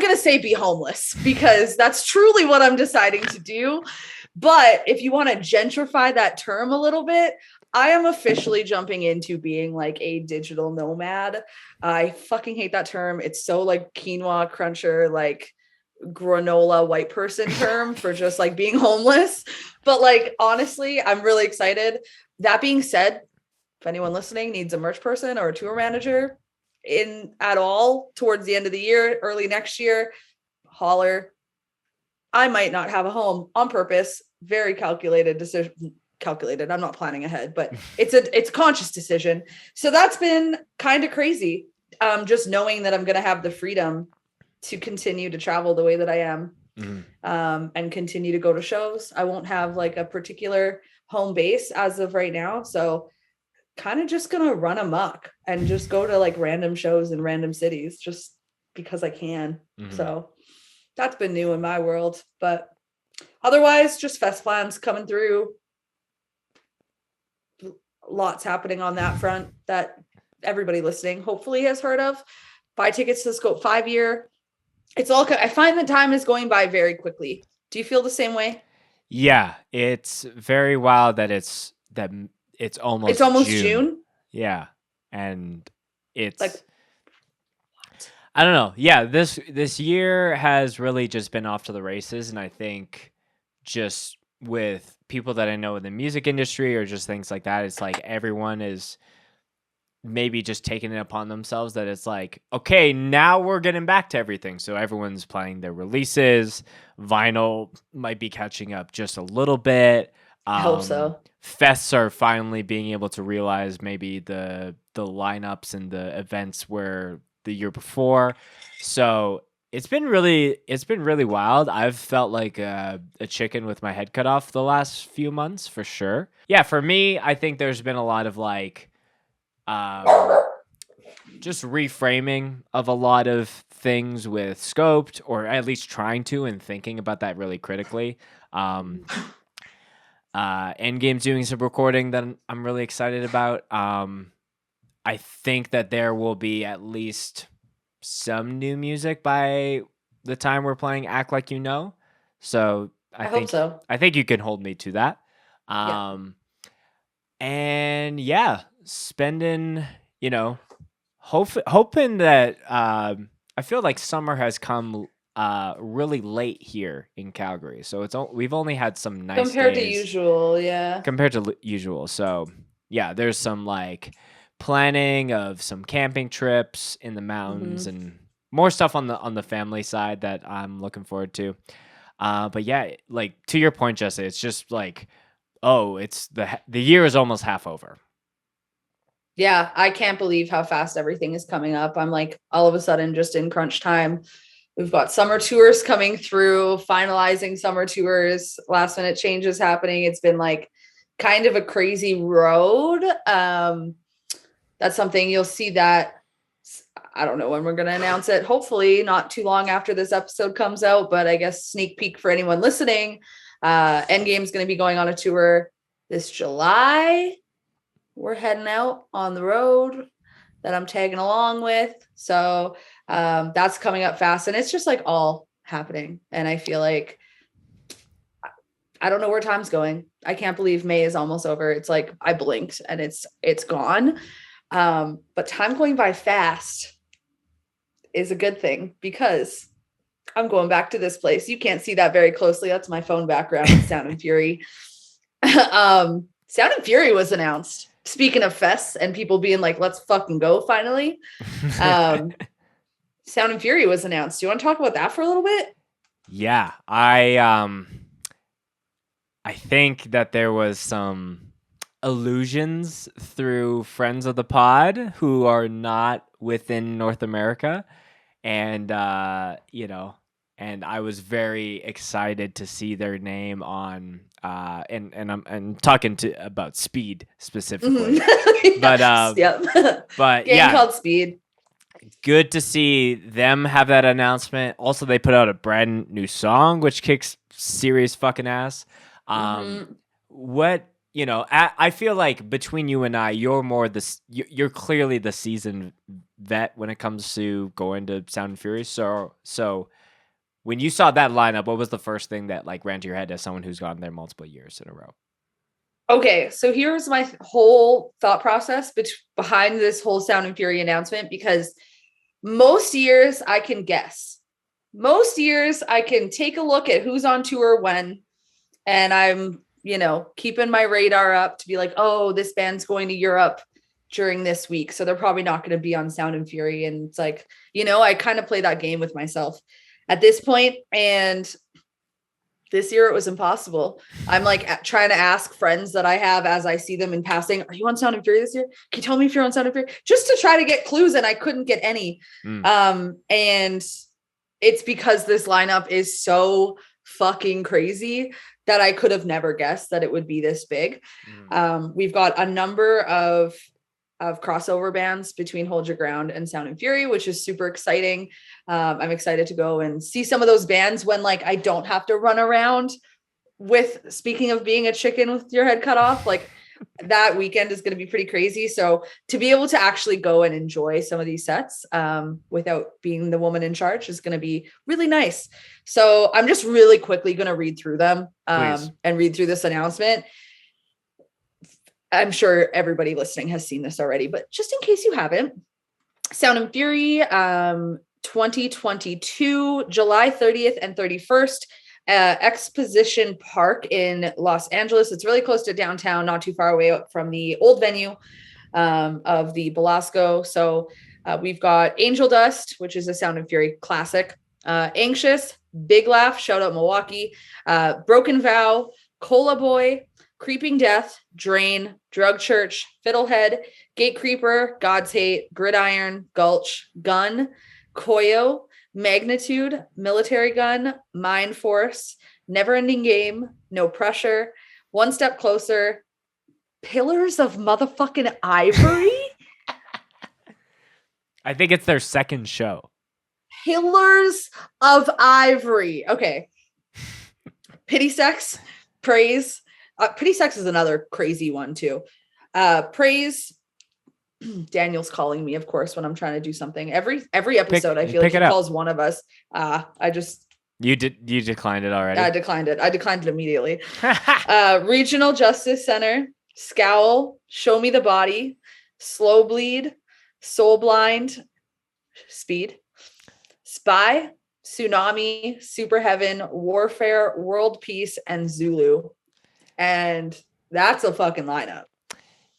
going to say be homeless, because that's truly what I'm deciding to do. But if you want to gentrify that term a little bit, I am officially jumping into being like a digital nomad. I fucking hate that term. It's so like quinoa cruncher, like granola white person term for just like being homeless. But like, honestly, I'm really excited. That being said, if anyone listening needs a merch person or a tour manager at all towards the end of the year, early next year, holler. I might not have a home on purpose. Very calculated decision. Calculated. I'm not planning ahead, but it's a conscious decision. So that's been kind of crazy. Just knowing that I'm going to have the freedom to continue to travel the way that I am, and continue to go to shows. I won't have like a particular home base as of right now. So kind of just going to run amok and just go to like random shows in random cities just because I can. So that's been new in my world, but otherwise just fest plans coming through. Lots happening on that front that everybody listening hopefully has heard of. Buy tickets to the Scope 5 year. It's all, I find that time is going by very quickly. Do you feel the same way? Yeah, it's very wild that it's almost June. Yeah, and it's like, what? I don't know. Yeah, this year has really just been off to the races, and I think just with people that I know in the music industry or just things like that, it's like everyone is maybe just taking it upon themselves that it's like, okay, now we're getting back to everything. So everyone's planning their releases. Vinyl might be catching up just a little bit. I hope so. Fests are finally being able to realize maybe the lineups and the events were the year before. So it's been really wild. I've felt like a chicken with my head cut off the last few months for sure. Yeah, for me, I think there's been a lot of like just reframing of a lot of things with Scoped, or at least trying to, and thinking about that really critically. Endgame's doing some recording that I'm really excited about. I think that there will be at least some new music by the time we're playing Act Like You Know. So I hope so. I think you can hold me to that. Yeah. And yeah, spending, hoping that I feel like summer has come really late here in Calgary. So we've only had some nice Compared to days usual, yeah. compared to usual. So yeah, there's some like planning of some camping trips in the mountains and more stuff on the family side that I'm looking forward to. But yeah, like to your point, Jessa, it's just like, oh, it's the year is almost half over. Yeah, I can't believe how fast everything is coming up. I'm like all of a sudden just in crunch time. We've got summer tours coming through, finalizing summer tours, last minute changes happening. It's been like kind of a crazy road. That's something you'll see that. I don't know when we're going to announce it. Hopefully not too long after this episode comes out, but I guess sneak peek for anyone listening. Endgame's going to be going on a tour this July. We're heading out on the road that I'm tagging along with. So that's coming up fast, and it's just like all happening. And I feel like I don't know where time's going. I can't believe May is almost over. It's like I blinked and it's gone. But time going by fast is a good thing because I'm going back to this place. You can't see that very closely. That's my phone background, Sound and Fury. Sound and Fury was announced. Speaking of fests and people being like, let's fucking go finally. Sound and Fury was announced. Do you want to talk about that for a little bit? Yeah, I think that there was some illusions through friends of the pod who are not within North America. And, and I was very excited to see their name on, and I'm talking about Speed specifically, Yes, but game yeah, called Speed. good to see them have that announcement. Also, they put out a brand new song, which kicks serious fucking ass. I feel like between you and I, you're clearly the seasoned vet when it comes to going to Sound and Fury. So when you saw that lineup, what was the first thing that like ran to your head as someone who's gone there multiple years in a row? Okay, so here's my whole thought process behind this whole Sound and Fury announcement, because most years I can guess. Most years I can take a look at who's on tour when, and I'm, keeping my radar up to be like, oh, this band's going to Europe during this week, so they're probably not going to be on Sound and Fury. And it's like, I kind of play that game with myself at this point. And this year it was impossible. I'm like trying to ask friends that I have as I see them in passing, are you on Sound and Fury this year? Can you tell me if you're on Sound and Fury? Just to try to get clues, and I couldn't get any. And it's because this lineup is so fucking crazy that I could have never guessed that it would be this big. We've got a number of crossover bands between Hold Your Ground and Sound and Fury, which is super exciting. I'm excited to go and see some of those bands when like I don't have to run around with, speaking of being a chicken with your head cut off, like that weekend is going to be pretty crazy. So to be able to actually go and enjoy some of these sets without being the woman in charge is going to be really nice. So I'm just really quickly going to read through them and read through this announcement. I'm sure everybody listening has seen this already, but just in case you haven't, Sound and Fury 2022, July 30th and 31st, Exposition Park in Los Angeles. It's really close to downtown, not too far away from the old venue of the Belasco. So we've got Angel Dust, which is a Sound and Fury classic, Anxious, Big Laugh, shout out Milwaukee, Broken Vow, Cola Boy, Creeping Death, Drain, Drug Church, Fiddlehead, Gate Creeper, God's Hate, Gridiron, Gulch, Gun, Koyo, Magnitude, Military Gun, Mind Force, Never Ending Game, No Pressure, One Step Closer, Pillars of Motherfucking Ivory. I think it's their second show. Pillars of Ivory. Okay. Pity Sex, Praise. Pity Sex is another crazy one too. Praise, Daniel's calling me, of course, when I'm trying to do something. Every episode, I feel like he it up. calls one of us. You declined it already. I declined it. I declined it immediately. Regional Justice Center, Scowl, Show Me the Body, Slow Bleed, Soul Blind, Speed, Spy, Tsunami, Super Heaven, Warfare, World Peace, and Zulu. And that's a fucking lineup.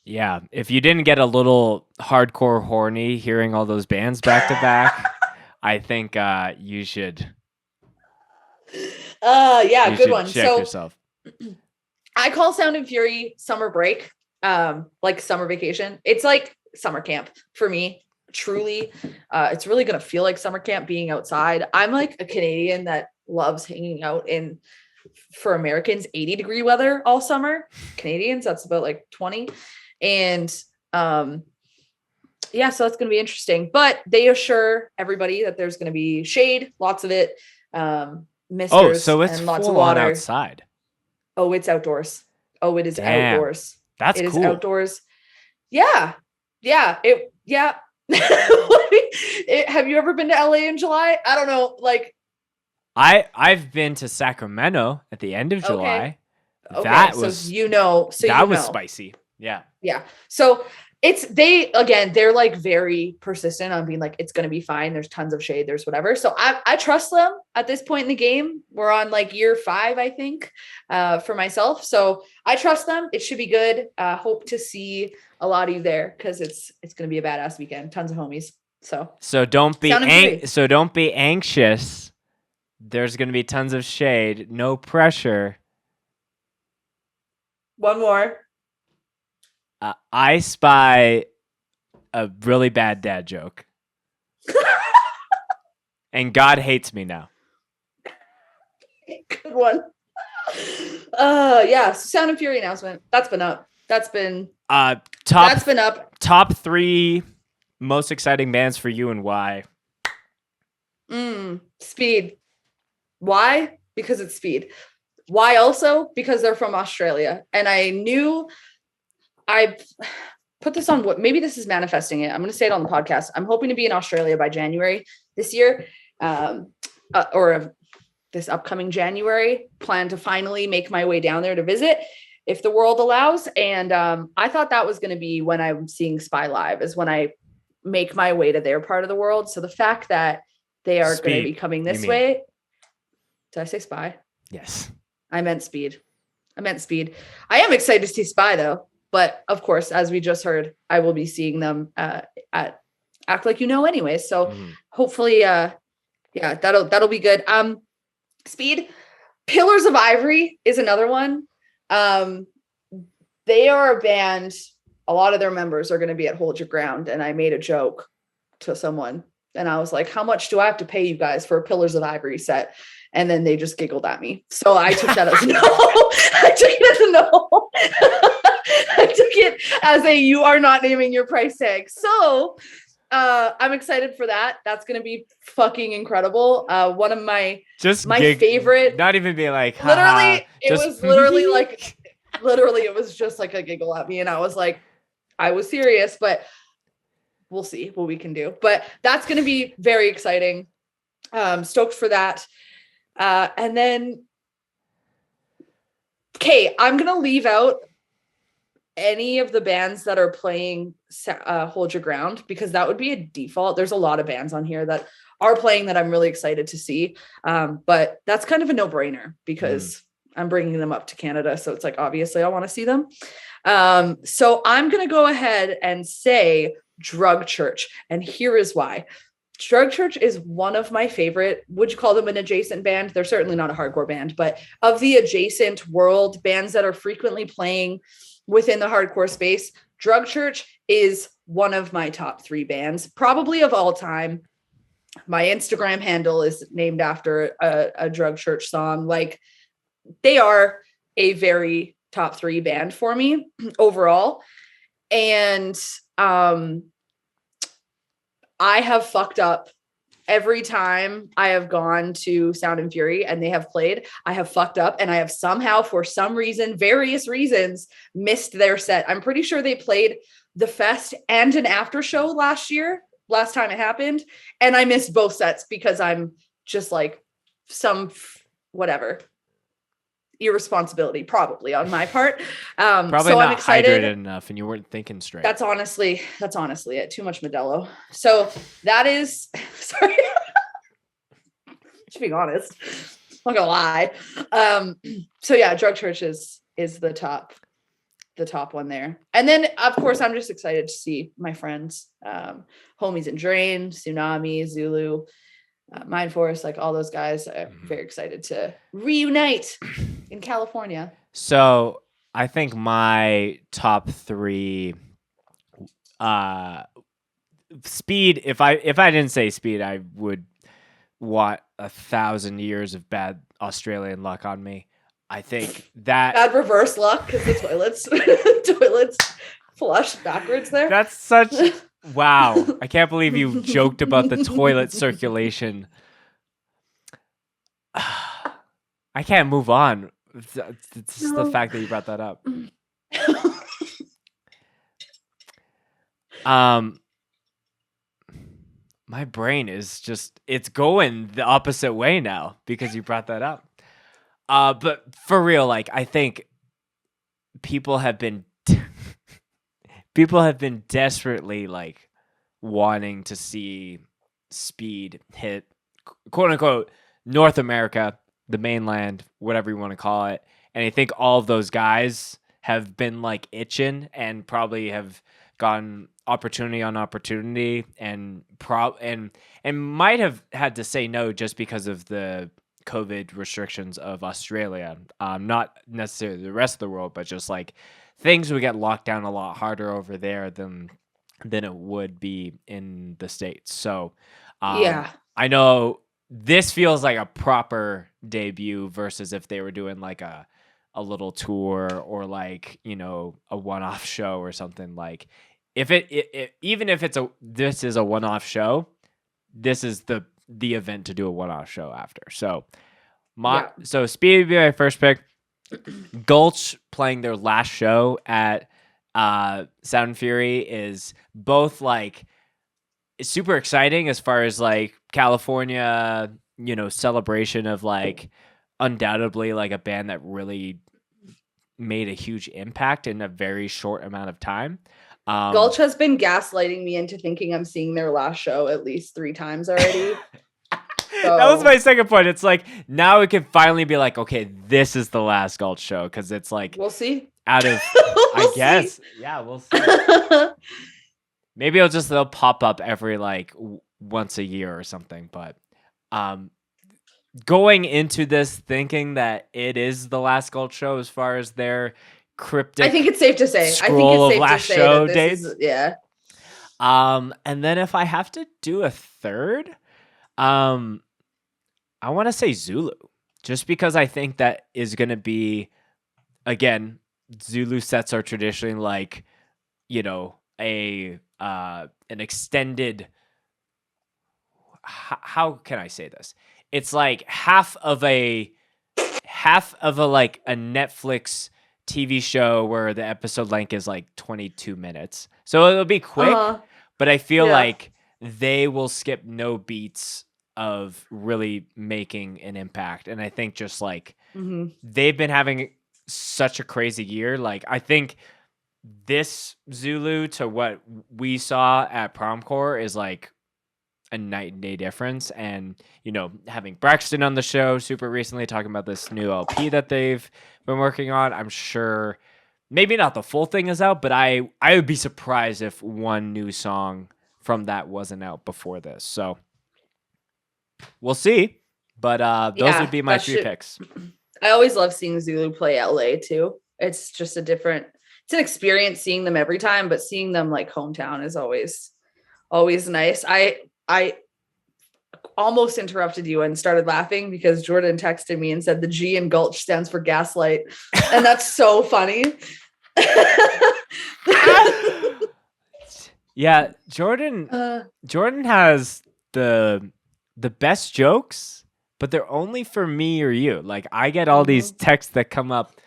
Yeah. If you didn't get a little hardcore horny hearing all those bands back to back, I think you should. Good one. Check yourself. I call Sound and Fury summer break, like summer vacation. It's like summer camp for me. Truly, it's really gonna feel like summer camp being outside. I'm like a Canadian that loves hanging out in, for Americans, 80-degree weather all summer. Canadians, that's about like 20. And so that's gonna be interesting. But they assure everybody that there's gonna be shade, lots of it. Misters, so it's and lots full of water. on outside. Oh, it's outdoors. Oh, it is Damn. outdoors. That's it cool. is outdoors. Yeah. Have you ever been to LA in July? I don't know. Like, I've been to Sacramento at the end of July. Okay. That So was that was spicy. Yeah. Yeah. So they're like very persistent on being like, it's going to be fine. There's tons of shade. There's whatever. So I trust them at this point in the game. We're on like year 5, I think, for myself. So I trust them. It should be good. Hope to see a lot of you there, because it's going to be a badass weekend. Tons of homies. So don't be anxious. There's going to be tons of shade. No pressure. One more. I spy a really bad dad joke. And God hates me now. Good one. Sound and Fury announcement. That's been up. That's been up. Top 3 most exciting bands for you and why? Speed. Why? Because it's Speed. Why also? Because they're from Australia. And I put this on maybe this is manifesting it. I'm going to say it on the podcast. I'm hoping to be in Australia by January this year, or this upcoming January. Plan to finally make my way down there to visit if the world allows. And I thought that was going to be when I'm seeing Spy live, is when I make my way to their part of the world. So the fact that they are going to be coming this way. Did I say Spy? Yes. I meant Speed. I am excited to see Spy though. But of course, as we just heard, I will be seeing them at Act Like You Know anyway. So hopefully, that'll be good. Speed. Pillars of Ivory is another one. They are a band. A lot of their members are going to be at Hold Your Ground. And I made a joke to someone. And I was like, how much do I have to pay you guys for a Pillars of Ivory set? And then they just giggled at me. So I took that as no. I took it as a no. I took it as a, you are not naming your price tag. So I'm excited for that. That's going to be fucking incredible. One of my favorite. Not even being like, literally, it was literally like, it was just like a giggle at me. And I was like, I was serious, but we'll see what we can do. But that's going to be very exciting. Stoked for that. And then, okay, I'm going to leave out any of the bands that are playing Hold Your Ground, because that would be a default. There's a lot of bands on here that are playing that I'm really excited to see. But that's kind of a no-brainer because I'm bringing them up to Canada. So it's like, obviously I want to see them. So I'm going to go ahead and say Drug Church. And here is why. Drug Church is one of my favorite, would you call them an adjacent band? They're certainly not a hardcore band, but of the adjacent world bands that are frequently playing within the hardcore space, Drug Church is one of my top 3 bands, probably of all time. My Instagram handle is named after a Drug Church song. Like, they are a very top 3 band for me overall. And I have fucked up every time I have gone to Sound and Fury and they have played. I have fucked up and I have somehow, for some reason, various reasons, missed their set. I'm pretty sure they played the fest and an after show last time it happened. And I missed both sets because I'm just like whatever irresponsibility probably on my part. Probably so not I'm excited. hydrated enough and you weren't thinking straight. That's honestly it. Too much Modelo. So that is, sorry. Just being honest. I'm not gonna lie. So yeah, Drug Church is the top one there. And then of course I'm just excited to see my friends, homies in Drain, Tsunami, Zulu, Mind Force, like all those guys. I'm very excited to reunite in California. So I think my top 3 speed, if I didn't say speed, I would want 1,000 years of bad Australian luck on me. I think that bad reverse luck because the toilets flush backwards there. That's such wow. I can't believe you joked about the toilet circulation. I can't move on. It's just the fact that you brought that up. My brain is just, it's going the opposite way now because you brought that up. But for real, like, I think people have been desperately like wanting to see speed hit, quote unquote, North America, the mainland, whatever you want to call it. And I think all of those guys have been like itching and probably have gotten opportunity on opportunity and might have had to say no just because of the COVID restrictions of Australia. Not necessarily the rest of the world, but just like things would get locked down a lot harder over there than it would be in the States. So yeah, I know this feels like a proper debut versus if they were doing like a little tour or like, you know, a one-off show or something. Like if even if this is a one-off show, this is the event to do a one-off show after. So so Speed would be my first pick. Gulch playing their last show at Sound and Fury is both like super exciting as far as like California, you know, celebration of like undoubtedly like a band that really made a huge impact in a very short amount of time. Gulch has been gaslighting me into thinking I'm seeing their last show at least 3 times already. So. That was my second point. It's like now it can finally be like, okay, this is the last Gulch show because it's like we'll see. Out of I guess, yeah, we'll see. Maybe they'll pop up every like once a year or something. But going into this thinking that it is the last Gulch show as far as their cryptic, I think it's safe to say. Scroll of last show dates. Yeah. And then if I have to do a third, I want to say Zulu, just because I think that is going to be, again, Zulu sets are traditionally like, you know, an extended. How can I say this? It's like half of a like a Netflix TV show where the episode length is like 22 minutes, so it'll be quick. But I feel like they will skip no beats of really making an impact. And I think just like they've been having such a crazy year. Like I think this Zulu to what we saw at Promcore is like a night and day difference. And, you know, having Braxton on the show super recently talking about this new LP that they've been working on, I'm sure maybe not the full thing is out, but I would be surprised if one new song from that wasn't out before this. So we'll see, but those would be my 3 picks. I always love seeing Zulu play LA too. It's just it's an experience seeing them every time, but seeing them like hometown is always nice. I almost interrupted you and started laughing because Jordan texted me and said the G in Gulch stands for gaslight. And that's so funny. Yeah, Jordan has the best jokes, but they're only for me or you. Like I get all these texts that come up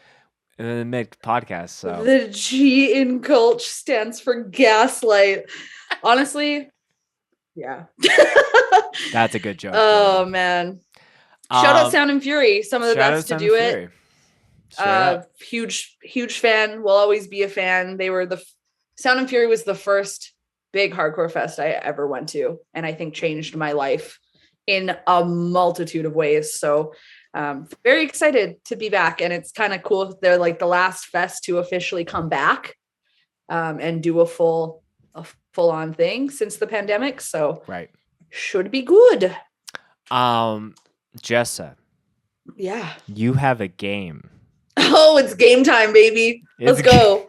in the mid podcast. So The G in Gulch stands for gaslight. Honestly, yeah. that's a good joke. Oh Jordan. man. Shout out Um, Sound and Fury, some of the shout out best to Sound do and it. Fury. Straight up. Huge fan. Will always be a fan. They were Sound and Fury was the first big hardcore fest I ever went to, and I think changed my life in a multitude of ways. So very excited to be back, and it's kind of cool. They're like the last fest to officially come back and do a full on thing since the pandemic. So Right. should be good. Jessa, Yeah. you have a game. Oh, it's game time, baby. Let's go.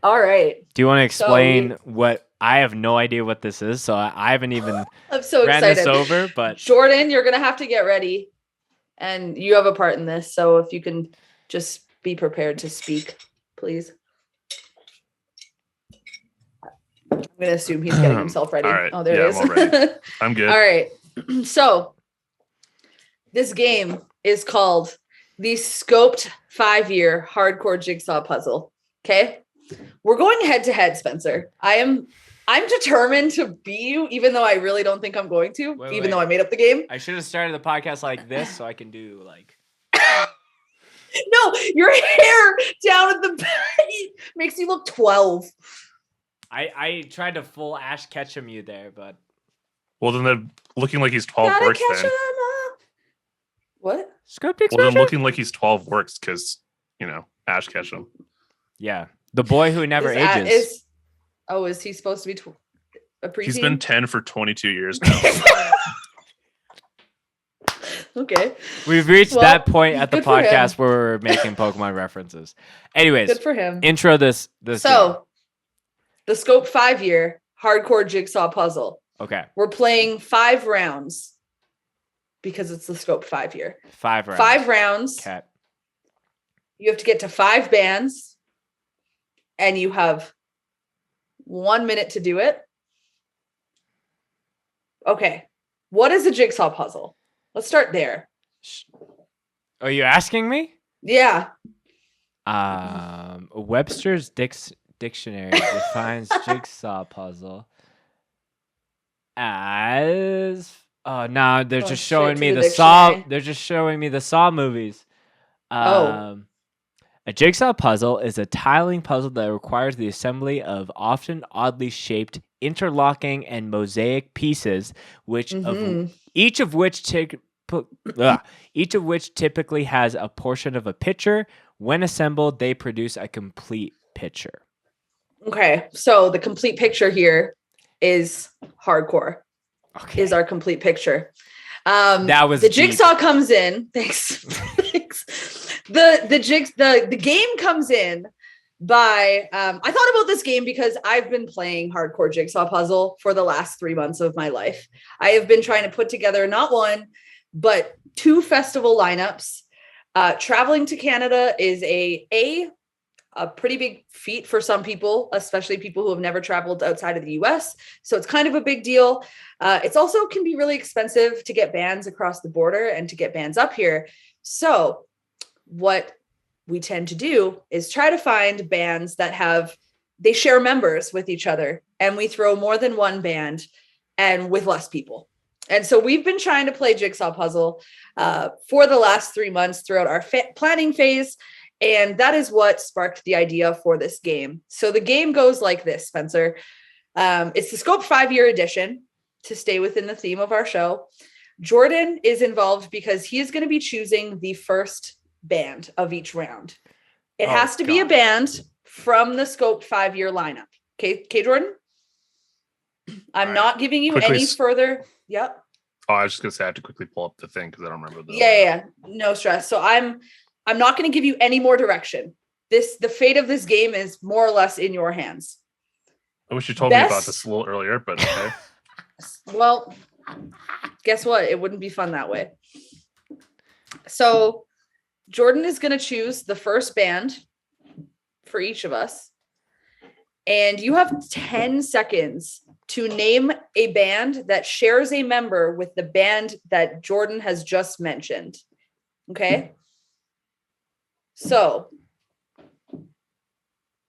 All right. Do you want to explain what? I have no idea what this is, so I haven't even I'm so ran excited. this over. But Jordan, you're gonna have to get ready, and you have a part in this. So if you can just be prepared to speak, please. I'm gonna assume he's getting himself ready. All right. Oh, there it is. I'm all ready. I'm good. All right. So this game is called the Scoped 5-Year Hardcore Jigsaw Puzzle. Okay. We're going head to head, Spencer. I'm determined to beat you, even though I really don't think I'm going to, even though I made up the game. I should have started the podcast like this so I can do like. No, your hair down at the back makes you look 12. I tried to full Ash Ketchum you there, but Well, then they're looking like he's 12 Gotta works catch then. 'em up. What? Scope Well, exposure. then looking like he's 12 works because, Ash Ketchum. Yeah, the boy who never ages. Is he supposed to be a preteen? He's been 10 for 22 years now. Okay. We've reached that point at the good for him. podcast where we're making Pokemon references. Anyways, Good for him. intro this. So, the Scope 5-Year Hardcore Jigsaw Puzzle. game. Okay, We're playing 5 rounds because it's the Scope 5-Year. 5 rounds. 5 rounds. Okay. You have to get to 5 bands, and you have 1 minute to do it. Okay. What is a jigsaw puzzle? Let's start there. Are you asking me? Yeah. Webster's dictionary defines jigsaw puzzle as no, they're Going just showing straight me to the the Saw. dictionary. They're just showing me the Saw movies. Oh. A jigsaw puzzle is a tiling puzzle that requires the assembly of often oddly shaped, interlocking, and mosaic pieces, each of which typically has a portion of a picture. When assembled, they produce a complete picture. Okay. So the complete picture here is hardcore. Okay. Is our complete picture. That was the deep. jigsaw comes in. Thanks. Thanks. The game comes in by I thought about this game because I've been playing hardcore jigsaw puzzle for the last 3 months of my life. I have been trying to put together not one but 2 festival lineups. Traveling to Canada is a pretty big feat for some people, especially people who have never traveled outside of the US. So it's kind of a big deal. It's also can be really expensive to get bands across the border and to get bands up here. So what we tend to do is try to find bands that they share members with each other, and we throw more than one band and with less people. And so we've been trying to play jigsaw puzzle for the last 3 months throughout our planning phase. And that is what sparked the idea for this game. So the game goes like this, Spencer. It's the Scope 5-Year edition to stay within the theme of our show. Jordan is involved because he is going to be choosing the first band of each round. It has to be a band from the Scope 5-Year lineup. Okay, Jordan? I'm not giving you any further. Yep. Oh, I was just going to say I have to quickly pull up the thing because I don't remember the Yeah. No stress. So I'm not going to give you any more direction. The fate of this game is more or less in your hands. I wish you told me about this a little earlier, but okay. Well, guess what? It wouldn't be fun that way. So Jordan is going to choose the first band for each of us. And you have 10 seconds to name a band that shares a member with the band that Jordan has just mentioned. Okay? So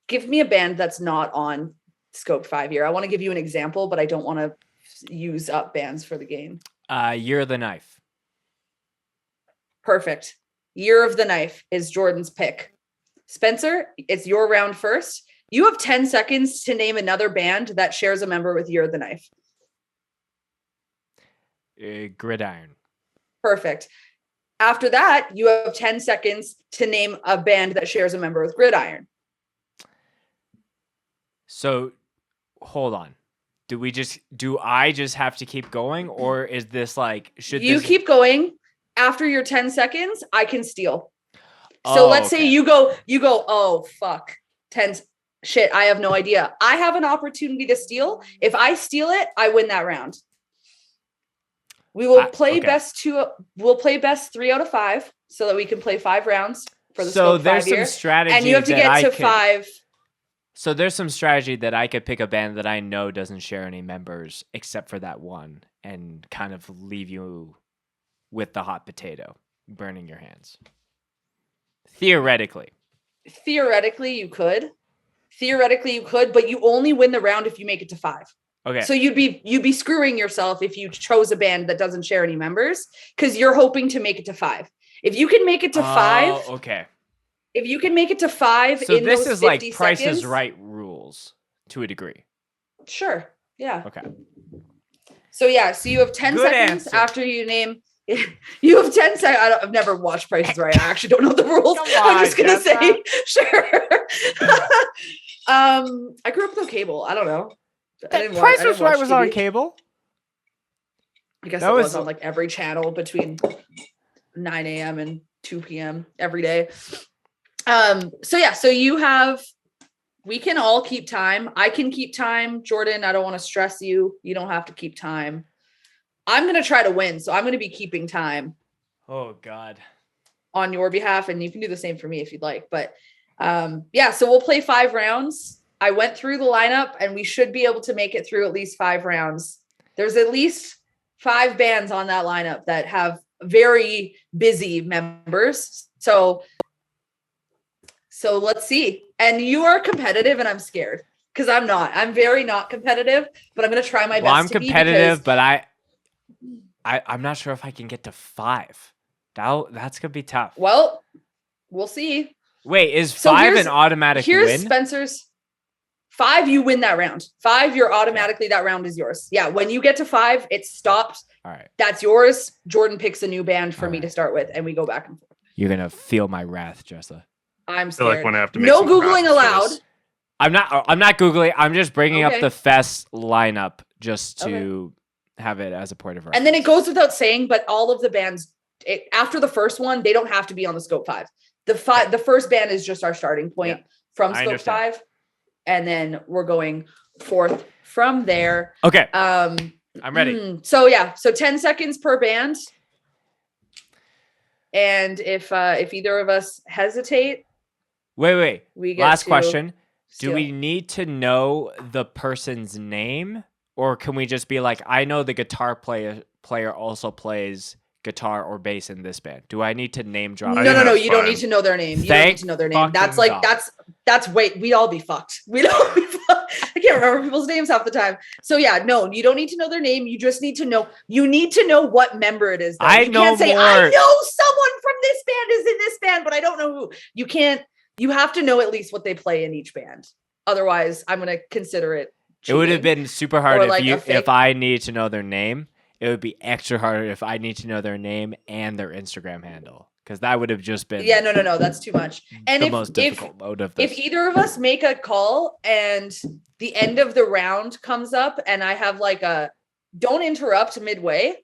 give me a band that's not on Scope 5 year. I want to give you an example, but I don't want to use up bands for the game. Year of the Knife. Perfect. Year of the Knife is Jordan's pick. Spencer, it's your round first. You have 10 seconds to name another band that shares a member with Year of the Knife. Gridiron. Perfect. After that, you have 10 seconds to name a band that shares a member with Gridiron. So, hold on. Do I just have to keep going, or is this like keep going? After your 10 seconds, I can steal. So let's say you go, oh fuck. 10 shit, I have no idea. I have an opportunity to steal. If I steal it, I win that round. We will play we'll play best 3 out of 5 so that we can play 5 rounds for the Scope 5 year. Some strategy, and you have to get to 5. So there's some strategy that I could pick a band that I know doesn't share any members except for that one and kind of leave you with the hot potato, burning your hands. Theoretically you could, but you only win the round if you make it to 5. Okay. So you'd be screwing yourself if you chose a band that doesn't share any members because you're hoping to make it to 5. If you can make it to 5, okay. If you can make it to 5 so in this those is 50 like Price seconds, is Right rules to a degree. Sure. Yeah. Okay. So so you have 10 seconds answer. after you name. You have 10 seconds. I've never watched Price is Right. I actually don't know the rules. I'm just gonna say sure. I grew up with no cable. I don't know. Price is Right was on cable. I guess that was on like every channel between 9 a.m. and 2 p.m. every day. So you have, we can all keep time. I can keep time. Jordan, I don't want to stress you. You don't have to keep time. I'm going to try to win. So I'm going to be keeping time. Oh God. On your behalf. And you can do the same for me if you'd like, but so we'll play 5 rounds. I went through the lineup and we should be able to make it through at least 5 rounds. There's at least 5 bands on that lineup that have very busy members. So let's see. And you are competitive and I'm scared because I'm not. I'm very not competitive, but I'm going to try my best. I'm competitive, but I'm not sure if I can get to 5. That's going to be tough. Well, we'll see. Wait, is 5 an automatic win? Here's Spencer's 5. You win that round. 5, you're automatically, that round is yours. Yeah. When you get to 5, it stops. All right. That's yours. Jordan picks a new band for me to start with and we go back and forth. You're going to feel my wrath, Jessa. I'm I scared. feel like when I have to make no some Googling graphics for allowed. this. I'm not Googling. I'm just bringing up the Fest lineup just to have it as a point of reference. And then it goes without saying, but all of the bands after the first one, they don't have to be on the Scope 5. The first band is just our starting point from Scope 5. And then we're going forth from there. Okay. I'm ready. So 10 seconds per band. And if either of us hesitate. Wait. Last question. Steal. Do we need to know the person's name? Or can we just be like, I know the guitar player also plays guitar or bass in this band. Do I need to name drop? No. You don't need to know their name. You don't need to know their name. That's like, that's we'd all be fucked. We'd all be fucked. I can't remember people's names half the time. So no, you don't need to know their name. You just need to know, what member it is. I know can't say, I know someone from this band is in this band, but I don't know who. You have to know at least what they play in each band. Otherwise, I'm going to consider it cheating. It would have been super hard if I need to know their name. It would be extra hard if I need to know their name and their Instagram handle. Because that would have just been no, that's too much. And the most difficult mode of this. If either of us make a call and the end of the round comes up and I have like don't interrupt midway,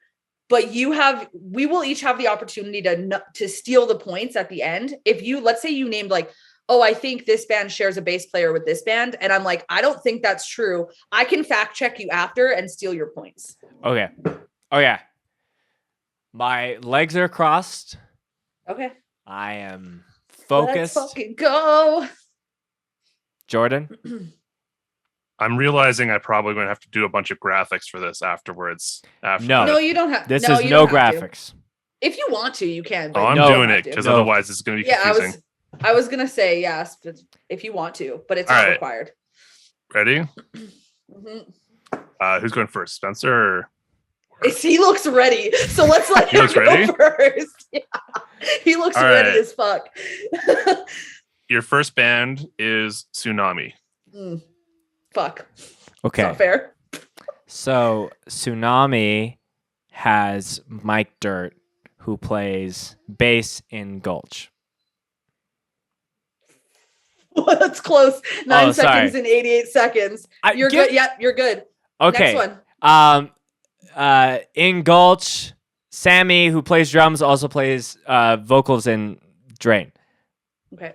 but we will each have the opportunity to steal the points at the end. If let's say you named like, oh, I think this band shares a bass player with this band. And I'm like, I don't think that's true. I can fact check you after and steal your points. Okay. Oh yeah. My legs are crossed. Okay. I am focused. Let's fucking go. Jordan? I'm realizing I probably going to have to do a bunch of graphics for this afterwards. No, you don't have. This is no graphics. If you want to, you can. I'm doing it because otherwise it's going to be confusing. I was gonna say yes, if you want to, but it's All not right. required. Ready? Mhm. Who's going first? Spencer? He looks ready, so let's let He him looks go ready? first. Yeah. He looks All ready right. as fuck. Your first band is Tsunami. Fuck. It's Okay. not fair. So Tsunami has Mike Dirt, who plays bass in Gulch. That's close. 9 seconds sorry. and 88 seconds. You're good. Yep, you're good. Okay. Next one. In Gulch, Sammy, who plays drums, also plays vocals in Drain. Okay.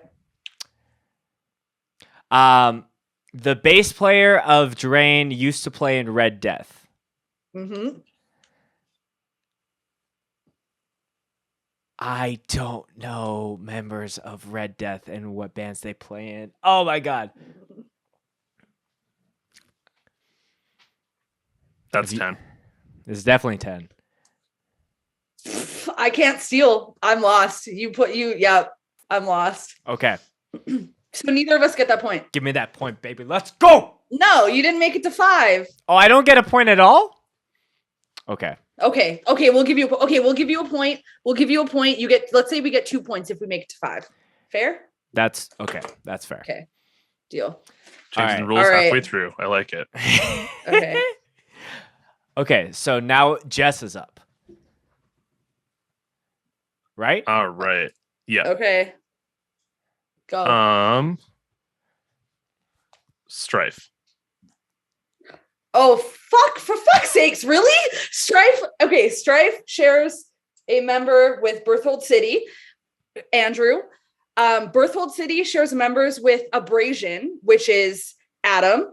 The bass player of Drain used to play in Red Death. Mm-hmm. I don't know members of Red Death and what bands they play in. Oh my god. That's 10. It's definitely 10. I can't steal. I'm lost. Yeah, I'm lost. Okay. So neither of us get that point. Give me that point, baby. Let's go. No, you didn't make it to 5. Oh, I don't get a point at all? Okay. Okay, we'll give you a point. We'll give you a point. Let's say we get 2 points if we make it to 5. Fair? That's okay. That's fair. Okay. Deal. Changing All rules right. halfway through. I like it. Okay. Okay, so now Jess is up. Right? All right. Yeah. Okay. Go. Strife. Oh, fuck. For fuck's sakes. Really? Strife. Okay. Strife shares a member with Berthold City, Andrew. Berthold City shares members with Abrasion, which is Adam.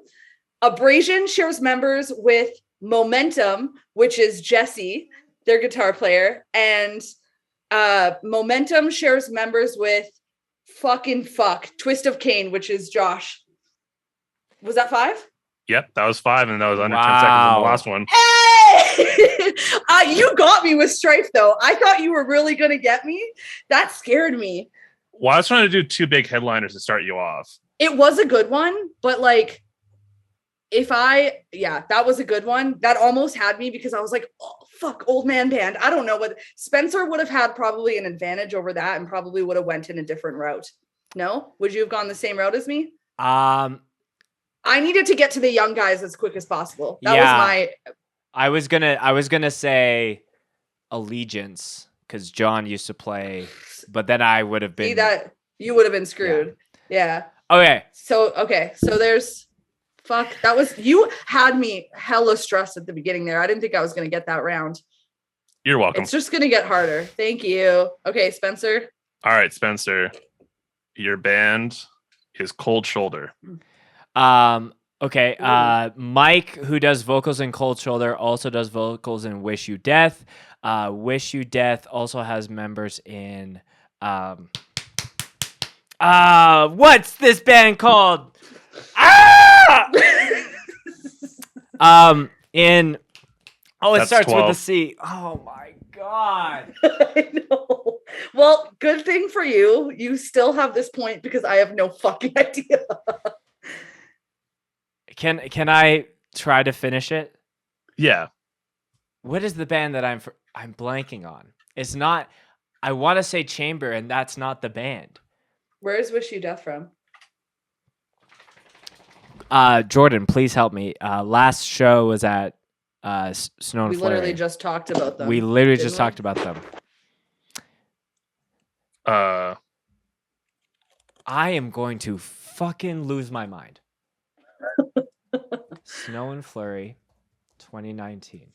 Abrasion shares members with Momentum, which is Jesse, their guitar player. And Momentum shares members with Twist of Cain, which is Josh. Was that 5? Yep, that was 5, and that was under 10 seconds on the Wow. last one. Hey! You got me with Strife, though. I thought you were really going to get me. That scared me. Well, I was trying to do 2 big headliners to start you off. It was a good one, but like, that was a good one. That almost had me because I was like, oh, fuck, old man band. I don't know what Spencer would have had probably an advantage over that and probably would have went in a different route. No? Would you have gone the same route as me? I needed to get to the young guys as quick as possible. That was my. I was gonna say Allegiance because John used to play, but then I would have been. See that you would have been screwed. Yeah. Okay. So there's. Fuck. That was you had me hella stressed at the beginning there. I didn't think I was gonna get that round. You're welcome. It's just gonna get harder. Thank you. Okay, Spencer. All right, Spencer. Your band is Cold Shoulder. Okay. Mike, who does vocals in Cold Shoulder, also does vocals in Wish You Death. Wish You Death also has members in what's this band called? It That's starts 12. with a C. Oh my god. I know. Well, good thing for you. You still have this point because I have no fucking idea. Can I try to finish it? Yeah. What is the band that I'm blanking on? It's not. I want to say Chamber, and that's not the band. Where is Wish You Death from? Jordan, please help me. Last show was at Snow and We Flurry. literally just talked about them. We literally didn't just we? talked about them. I am going to fucking lose my mind. Snow and Flurry, 2019.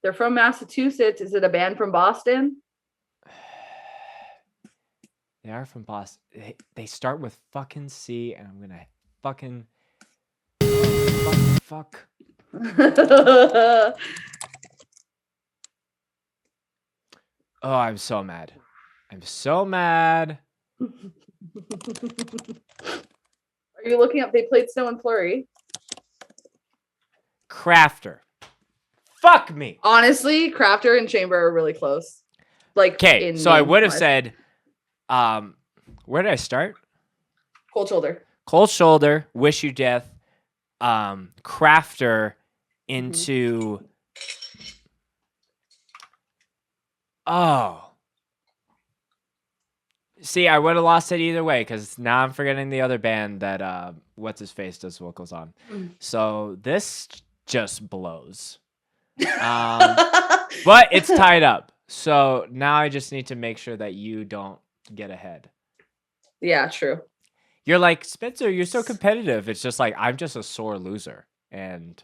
They're from Massachusetts. Is it a band from Boston? They are from Boston. They start with fucking C, and I'm gonna fucking fuck. Oh, I'm so mad. I'm so mad. Are you looking up? They played Snow and Flurry. Crafter. Fuck me. Honestly, Crafter and Chamber are really close. like. Okay, so I would have said, where did I start? Cold Shoulder. Cold Shoulder, Wish You Death, Crafter into. Oh. See, I would have lost it either way because now I'm forgetting the other band that what's his face does vocals on. So this just blows. But it's tied up. So now I just need to make sure that you don't get ahead. Yeah, true. You're like, Spencer, you're so competitive. It's just like I'm just a sore loser and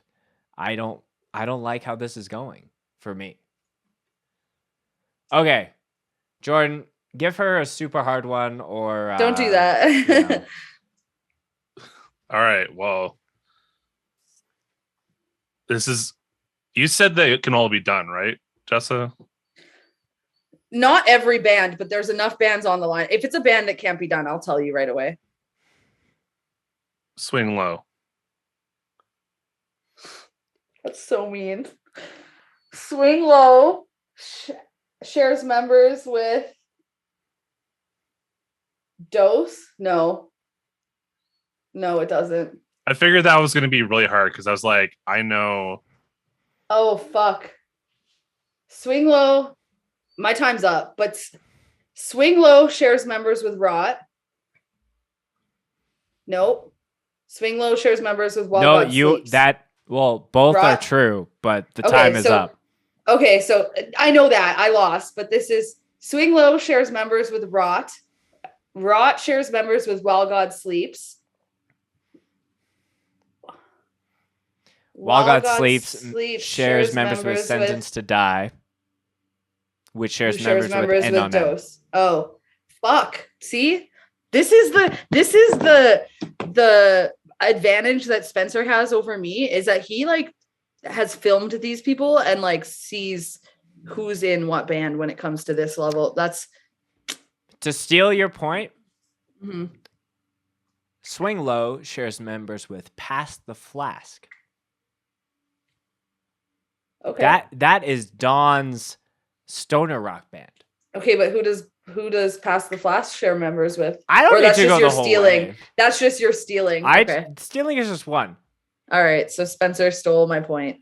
I don't like how this is going for me. Okay. Jordan, give her a super hard one or don't do that. Yeah. All right. Well, this is. You said that it can all be done, right, Jessa? Not every band, but there's enough bands on the line. If it's a band that can't be done, I'll tell you right away. Swing Low. That's so mean. Swing Low shares members with Dose. No, it doesn't. I figured that was going to be really hard because I was like, I know. Oh, fuck. Swing Low. My time's up, but Swing Low shares members with Rot. Nope. Swing Low shares members with Wild God Sleeps. Both Rot? are true, but the time is up. Okay, so I know that I lost, but this is Swing Low shares members with Rot. Rot shares members with While God Sleeps. While God Sleeps shares members with Sentence to Die, which shares members with End on Dose. Oh, fuck. See? This is the advantage that Spencer has over me is that he like has filmed these people and like sees who's in what band when it comes to this level. That's to steal your point. Swing Low shares members with Past the Flask. Okay. That is Dawn's stoner rock band. Okay, but who does Past the Flask share members with? I don't need to go the whole way. That's just your stealing. Stealing is just one. All right, so Spencer stole my point.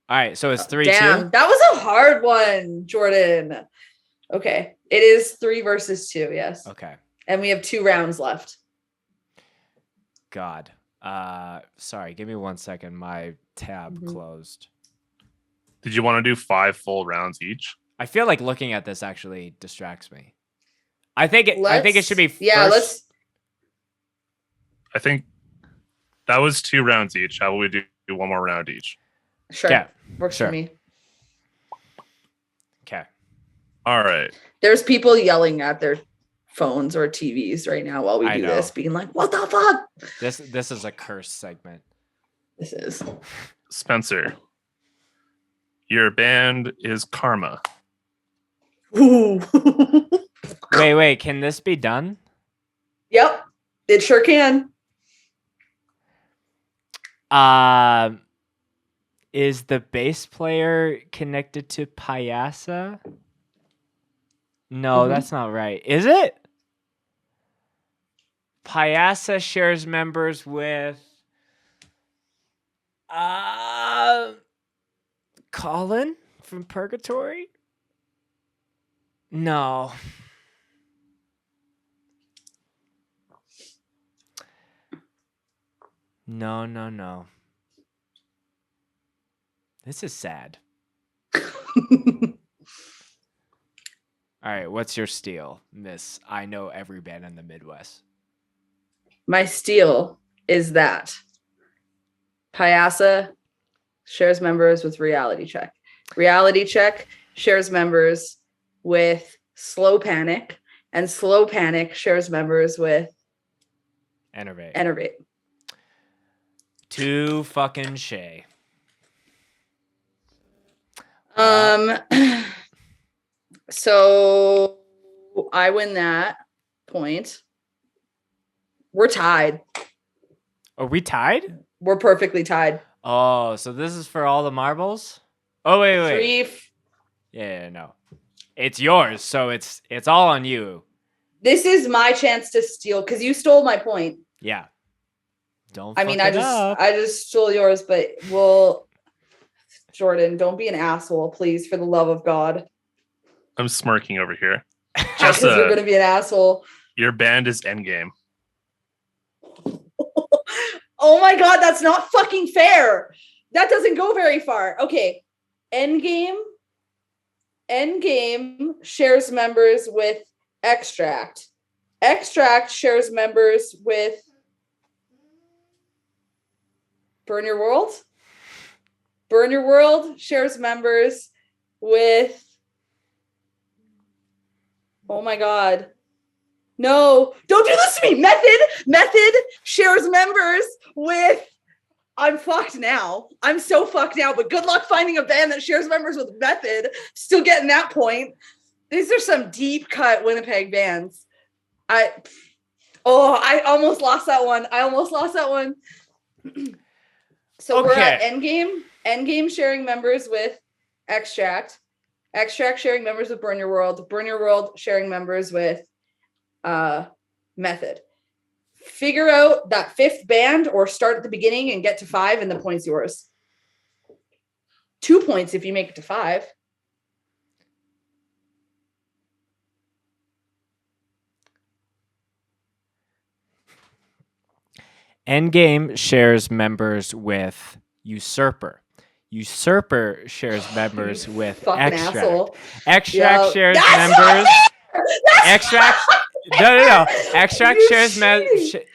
All right, so it's 3-2. Damn, that was a hard one, Jordan. Okay, it is 3 versus 2. Yes. Okay. And we have 2 rounds left. God. Sorry, give me 1 second. My tab closed. Did you want to do 5 full rounds each? I feel like looking at this actually distracts me. I think it should be I think that was 2 rounds each. How will we do 1 more round each? Sure. Yeah, works for me. Okay. All right. There's people yelling at their phones or TVs right now while we do this, being like, "What the fuck?" This is a curse segment. This is Spencer. Your band is Karma. Ooh. Wait, can this be done? Yep, it sure can. Is the bass player connected to Payasa? No, that's not right. Is it? Payasa shares members with Colin from Purgatory? No. No. This is sad. All right, what's your steal, Miss? I know every band in the Midwest. My steal is that Payasa shares members with Reality Check. Reality Check shares members with Slow Panic, and Slow Panic shares members with Enervate. Too fucking shay. So I win that point. We're tied. Are we tied? We're perfectly tied. Oh, so this is for all the marbles? Oh, wait. Yeah, no. it's yours, so it's all on you. This is my chance to steal because you stole my point. Yeah. Don't. I mean, I just stole yours, but Jordan, don't be an asshole, please, for the love of God. I'm smirking over here. Because you're gonna be an asshole. Your band is Endgame. Oh my God, that's not fucking fair. That doesn't go very far. Okay, Endgame shares members with Extract. Extract shares members with Burn Your World. Burn Your World shares members with... Oh my God. No, don't do this to me. Method shares members with... I'm fucked now. I'm so fucked now, but good luck finding a band that shares members with Method. Still getting that point. These are some deep cut Winnipeg bands. I almost lost that one. So we're at Endgame. Endgame sharing members with Extract. Extract sharing members with Burn Your World. Burn Your World sharing members with Method. Figure out that fifth band or start at the beginning and get to 5 and the point's yours. 2 points if you make it to 5. Endgame shares members with Usurper. Usurper shares members with Fucking Extract. asshole. Extract shares That's members. Extract. No. Extract You're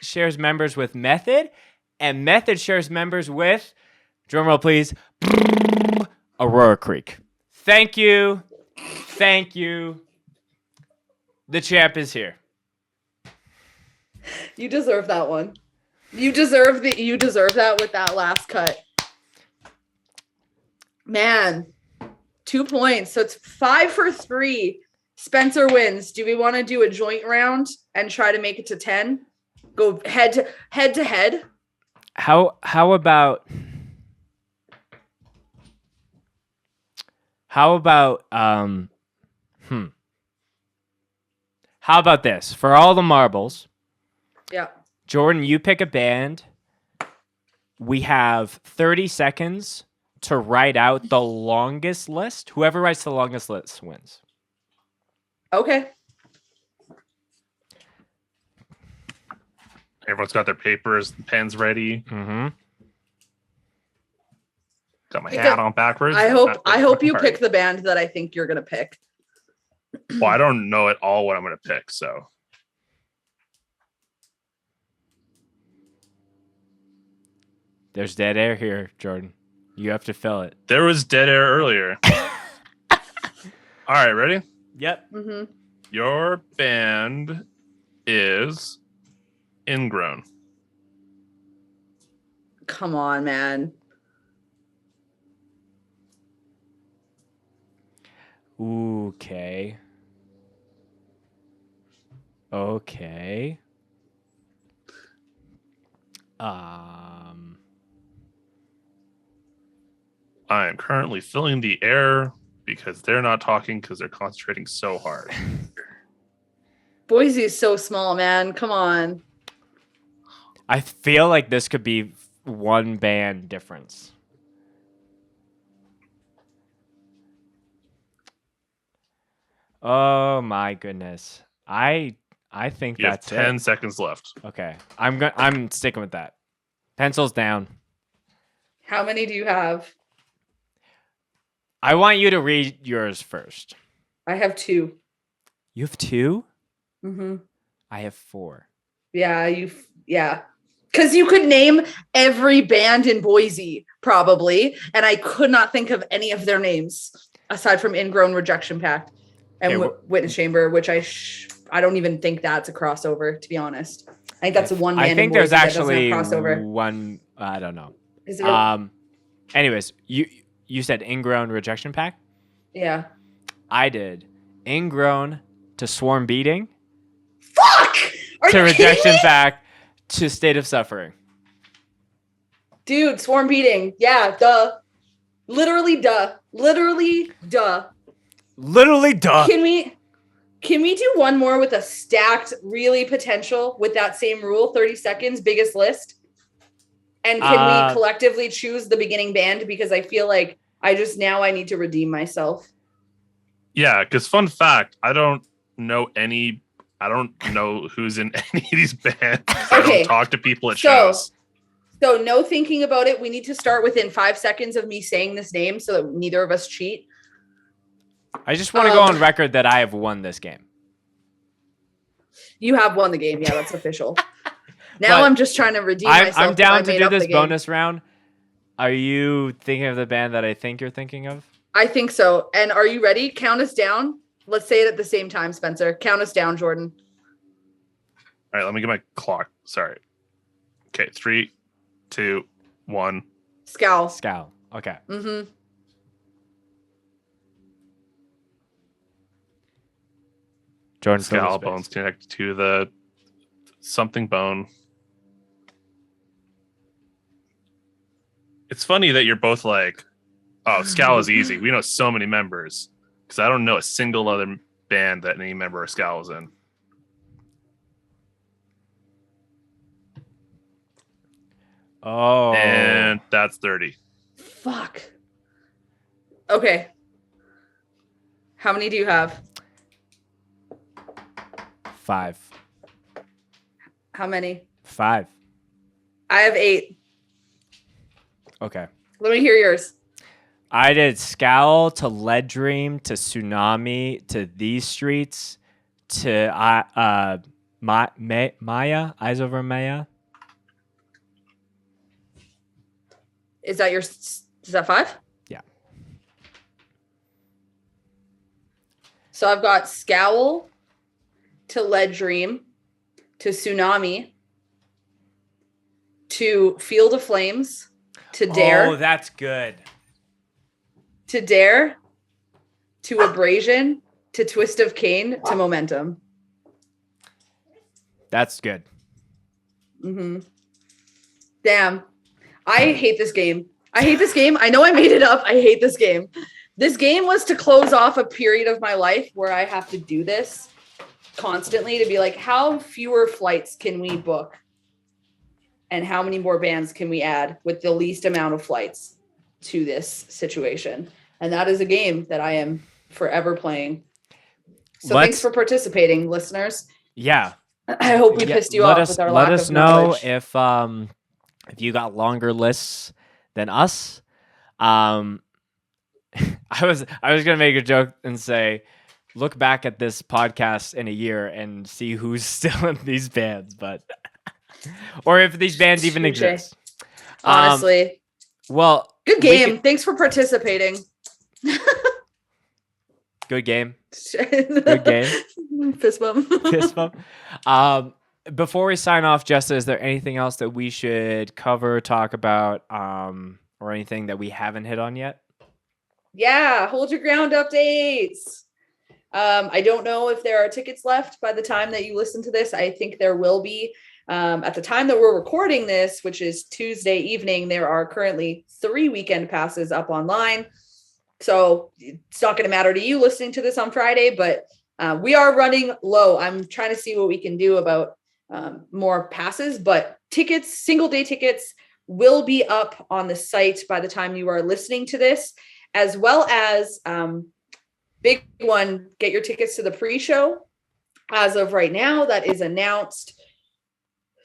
shares members with Method, and Method shares members with, drumroll please, Aurora Creek. Thank you. The champ is here. You deserve that one. You deserve that with that last cut. Man, 2 points. So it's 5 for 3. Spencer wins. Do we want to do a joint round and try to make it to 10? Go head to head. How about How about this? For all the marbles. Yeah. Jordan, you pick a band. We have 30 seconds to write out the longest list. Whoever writes the longest list wins. Okay. Everyone's got their papers, pens ready. Mm-hmm. Got my hat on backwards. I hope you pick the band that I think you're gonna pick. Well, I don't know at all what I'm gonna pick, so. There's dead air here, Jordan. You have to fill it. There was dead air earlier. All right, ready? Yep. Mm-hmm. Your band is Ingrown. Come on, man. Okay. I am currently filling the air because they're not talking because they're concentrating so hard. Boise is so small, man. Come on. I feel like this could be one band difference. Oh my goodness. I think You have that's 10 it. seconds left. Okay. I'm sticking with that. Pencils down. How many do you have? I want you to read yours first. I have 2. You have 2? Mm-hmm. I have 4. Yeah. Because you could name every band in Boise, probably, and I could not think of any of their names aside from Ingrown, Rejection Pact, and Witness Chamber, which I don't even think that's a crossover, to be honest. I think that's one band. I think in Boise there's actually that doesn't have crossover. one. I don't know. Is it? Anyways, you said Ingrown, Rejection Pact. Yeah. I did Ingrown to Swarm Beating. Fuck! Are to you Rejection kidding me? Pact to State of Suffering. Dude, Swarm Beating. Yeah, duh. Literally, duh. Literally, duh. Can we do one more with a stacked, really potential with that same rule? 30 seconds, biggest list. And can we collectively choose the beginning band? Because I feel like I need to redeem myself. Yeah, because fun fact, I don't know who's in any of these bands. I don't talk to people at shows. So no thinking about it. We need to start within 5 seconds of me saying this name so that neither of us cheat. I just want to go on record that I have won this game. You have won the game. Yeah, that's official. Now I'm just trying to redeem myself. I'm down to do this bonus round. Are you thinking of the band that I think you're thinking of? I think so. And are you ready? Count us down. Let's say it at the same time, Spencer. Count us down, Jordan. All right, let me get my clock. Sorry. Okay, 3, 2, 1. Scowl. Okay. Mm-hmm. Jordan. Scowl bone's connected to the something bone. It's funny that you're both like, oh, Scowl is easy. We know so many members. Because I don't know a single other band that any member of Scowl is in. Oh. And that's 30. Fuck. Okay. How many do you have? 5. How many? 5. I have 8. Okay. Let me hear yours. I did Scowl to Lead Dream to Tsunami to These Streets to Maya, Eyes Over Maya. Is that 5? Yeah. So I've got Scowl to Lead Dream to Tsunami to Field of Flames to Dare. Oh, that's good. To Dare to Abrasion to Twist of Cain to Momentum. That's good. Mm-hmm. Damn. I hate this game. I know I made it up. I hate this game. This game was to close off a period of my life where I have to do this constantly to be like, how fewer flights can we book? And how many more bands can we add with the least amount of flights to this situation? And that is a game that I am forever playing. So thanks for participating, listeners. Yeah. I hope we pissed you off with our lack of knowledge. Let us know if you got longer lists than us. I was gonna make a joke and say, look back at this podcast in a year and see who's still in these bands, but or if these bands even exist. Honestly. Well, good game. Thanks for participating. Good game. Good game. Fist bump. Fist bump. Before we sign off, Jessa, is there anything else that we should cover, talk about, or anything that we haven't hit on yet? Yeah, hold your ground updates. I don't know if there are tickets left by the time that you listen to this. I think there will be. At the time that we're recording this, which is Tuesday evening, there are currently 3 weekend passes up online. So it's not going to matter to you listening to this on Friday, but we are running low. I'm trying to see what we can do about more passes, but tickets, single day tickets will be up on the site by the time you are listening to this, as well as big one, get your tickets to the pre-show. As of right now, that is announced.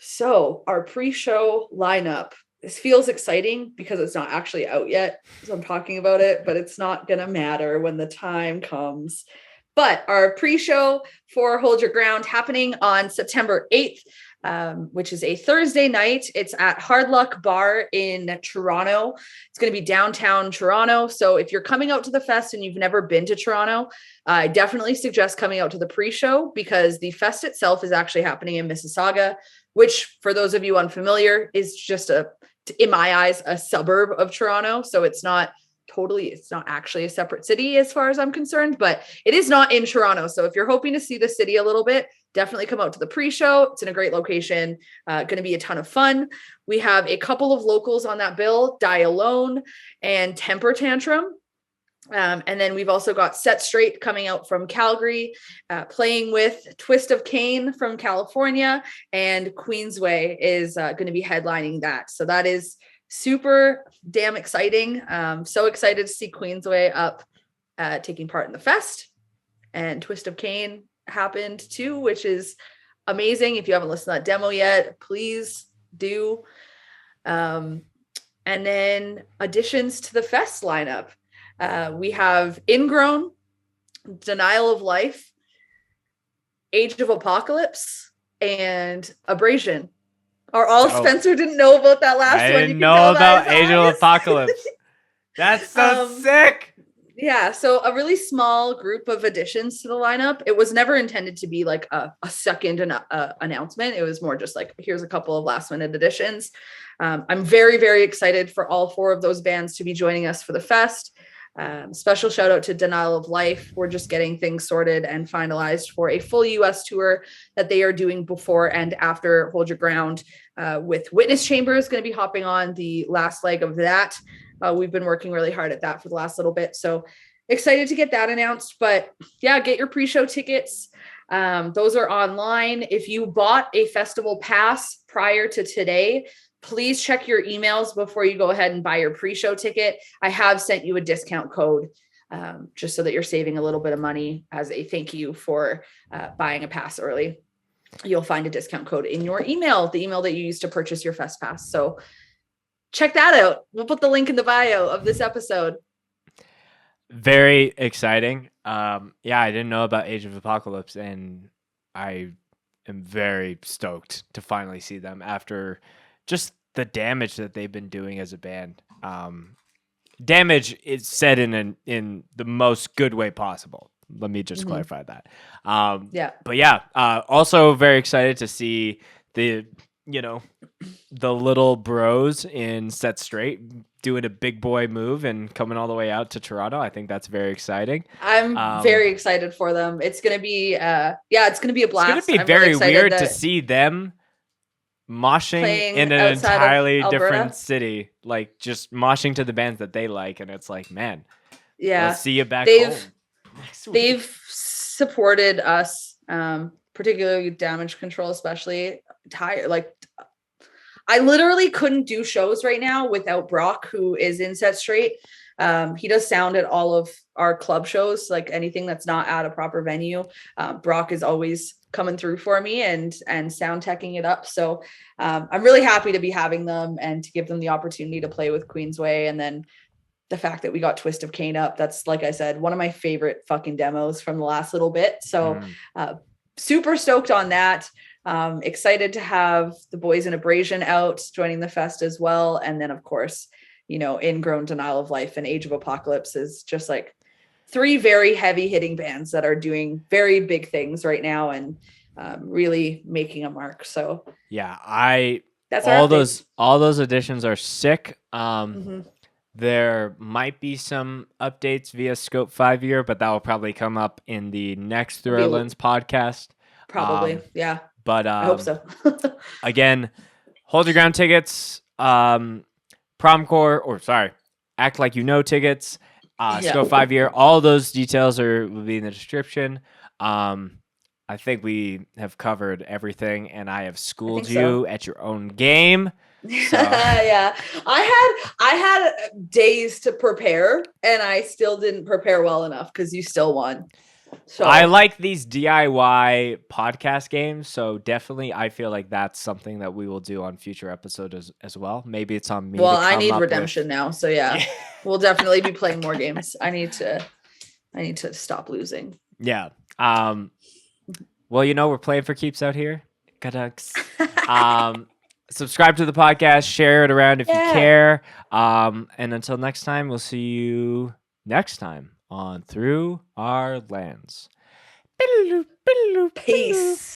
So our pre-show lineup, this feels exciting because it's not actually out yet. So I'm talking about it, but it's not going to matter when the time comes. But our pre-show for Hold Your Ground happening on September 8th, which is a Thursday night. It's at Hard Luck Bar in Toronto. It's going to be downtown Toronto. So if you're coming out to the fest and you've never been to Toronto, I definitely suggest coming out to the pre-show because the fest itself is actually happening in Mississauga, which for those of you unfamiliar is just in my eyes, a suburb of Toronto. So it's not actually a separate city as far as I'm concerned, but it is not in Toronto. So if you're hoping to see the city a little bit, definitely come out to the pre-show. It's in a great location. Going to be a ton of fun. We have a couple of locals on that bill, Die Alone and Temper Tantrum. And then we've also got Set Straight coming out from Calgary, playing with Twist of Cain from California, and Queensway is going to be headlining that. So that is super damn exciting. So excited to see Queensway up taking part in the fest. And Twist of Cain happened too, which is amazing. If you haven't listened to that demo yet, please do. And then additions to the fest lineup. We have Ingrown, Denial of Life, Age of Apocalypse, and Abrasion. Are all Spencer didn't know about that last one. I didn't know about Age of Apocalypse. That's so sick. Yeah, so a really small group of additions to the lineup. It was never intended to be like a second announcement. It was more just like, here's a couple of last minute additions. I'm very, very excited for all 4 of those bands to be joining us for the fest. Special shout out to Denial of Life. We're just getting things sorted and finalized for a full US tour that they are doing before and after Hold Your Ground, with Witness Chambers going to be hopping on the last leg of that. We've been working really hard at that for the last little bit. So excited to get that announced. But yeah, get your pre-show tickets. Those are online. If you bought a festival pass prior to today, please check your emails before you go ahead and buy your pre-show ticket. I have sent you a discount code just so that you're saving a little bit of money as a thank you for buying a pass early. You'll find a discount code in your email, the email that you use to purchase your fest pass. So check that out. We'll put the link in the bio of this episode. Very exciting. Yeah, I didn't know about Age of Apocalypse, and I am very stoked to finally see them after just the damage that they've been doing as a band. Damage is said in the most good way possible. Let me just clarify that. But yeah, also very excited to see the little bros in Set Straight doing a big boy move and coming all the way out to Toronto. I think that's very exciting. I'm very excited for them. It's going to be, it's going to be a blast. It's going to be very weird to see them moshing in an entirely different city, like just moshing to the bands that they like. And it's like, man, let's see you back home. They've supported us, particularly Damage Control, especially. I literally couldn't do shows right now without Brock, who is in Set Straight. He does sound at all of our club shows, like anything that's not at a proper venue. Brock is always coming through for me and sound teching it up. So I'm really happy to be having them and to give them the opportunity to play with Queensway. And then the fact that we got Twist of Cain up, that's, like I said, one of my favorite fucking demos from the last little bit. So super stoked on that. Excited to have the boys in Abrasion out joining the fest as well. And then of course, Ingrown, Denial of Life, and Age of Apocalypse is just like 3 very heavy hitting bands that are doing very big things right now and really making a mark. So yeah, that's all those additions are sick. There might be some updates via Scope 5 year, but that will probably come up in the next Through Our Lens podcast. Probably, yeah. But I hope so. Again, Hold Your Ground tickets, Act Like You Know tickets, Scope 5 year. All those details will be in the description. I think we have covered everything, and I have schooled you at your own game. So. Yeah, I had days to prepare, and I still didn't prepare well enough because you still won. So I like these DIY podcast games, so definitely I feel like that's something that we will do on future episodes as well. Maybe it's on me. Well, I need redemption now, so yeah, we'll definitely be playing more games. I need to stop losing. Yeah. Well, we're playing for keeps out here. Canucks. Subscribe to the podcast, share it around if you care. And until next time, we'll see you next time on Through Our Lens. Peace.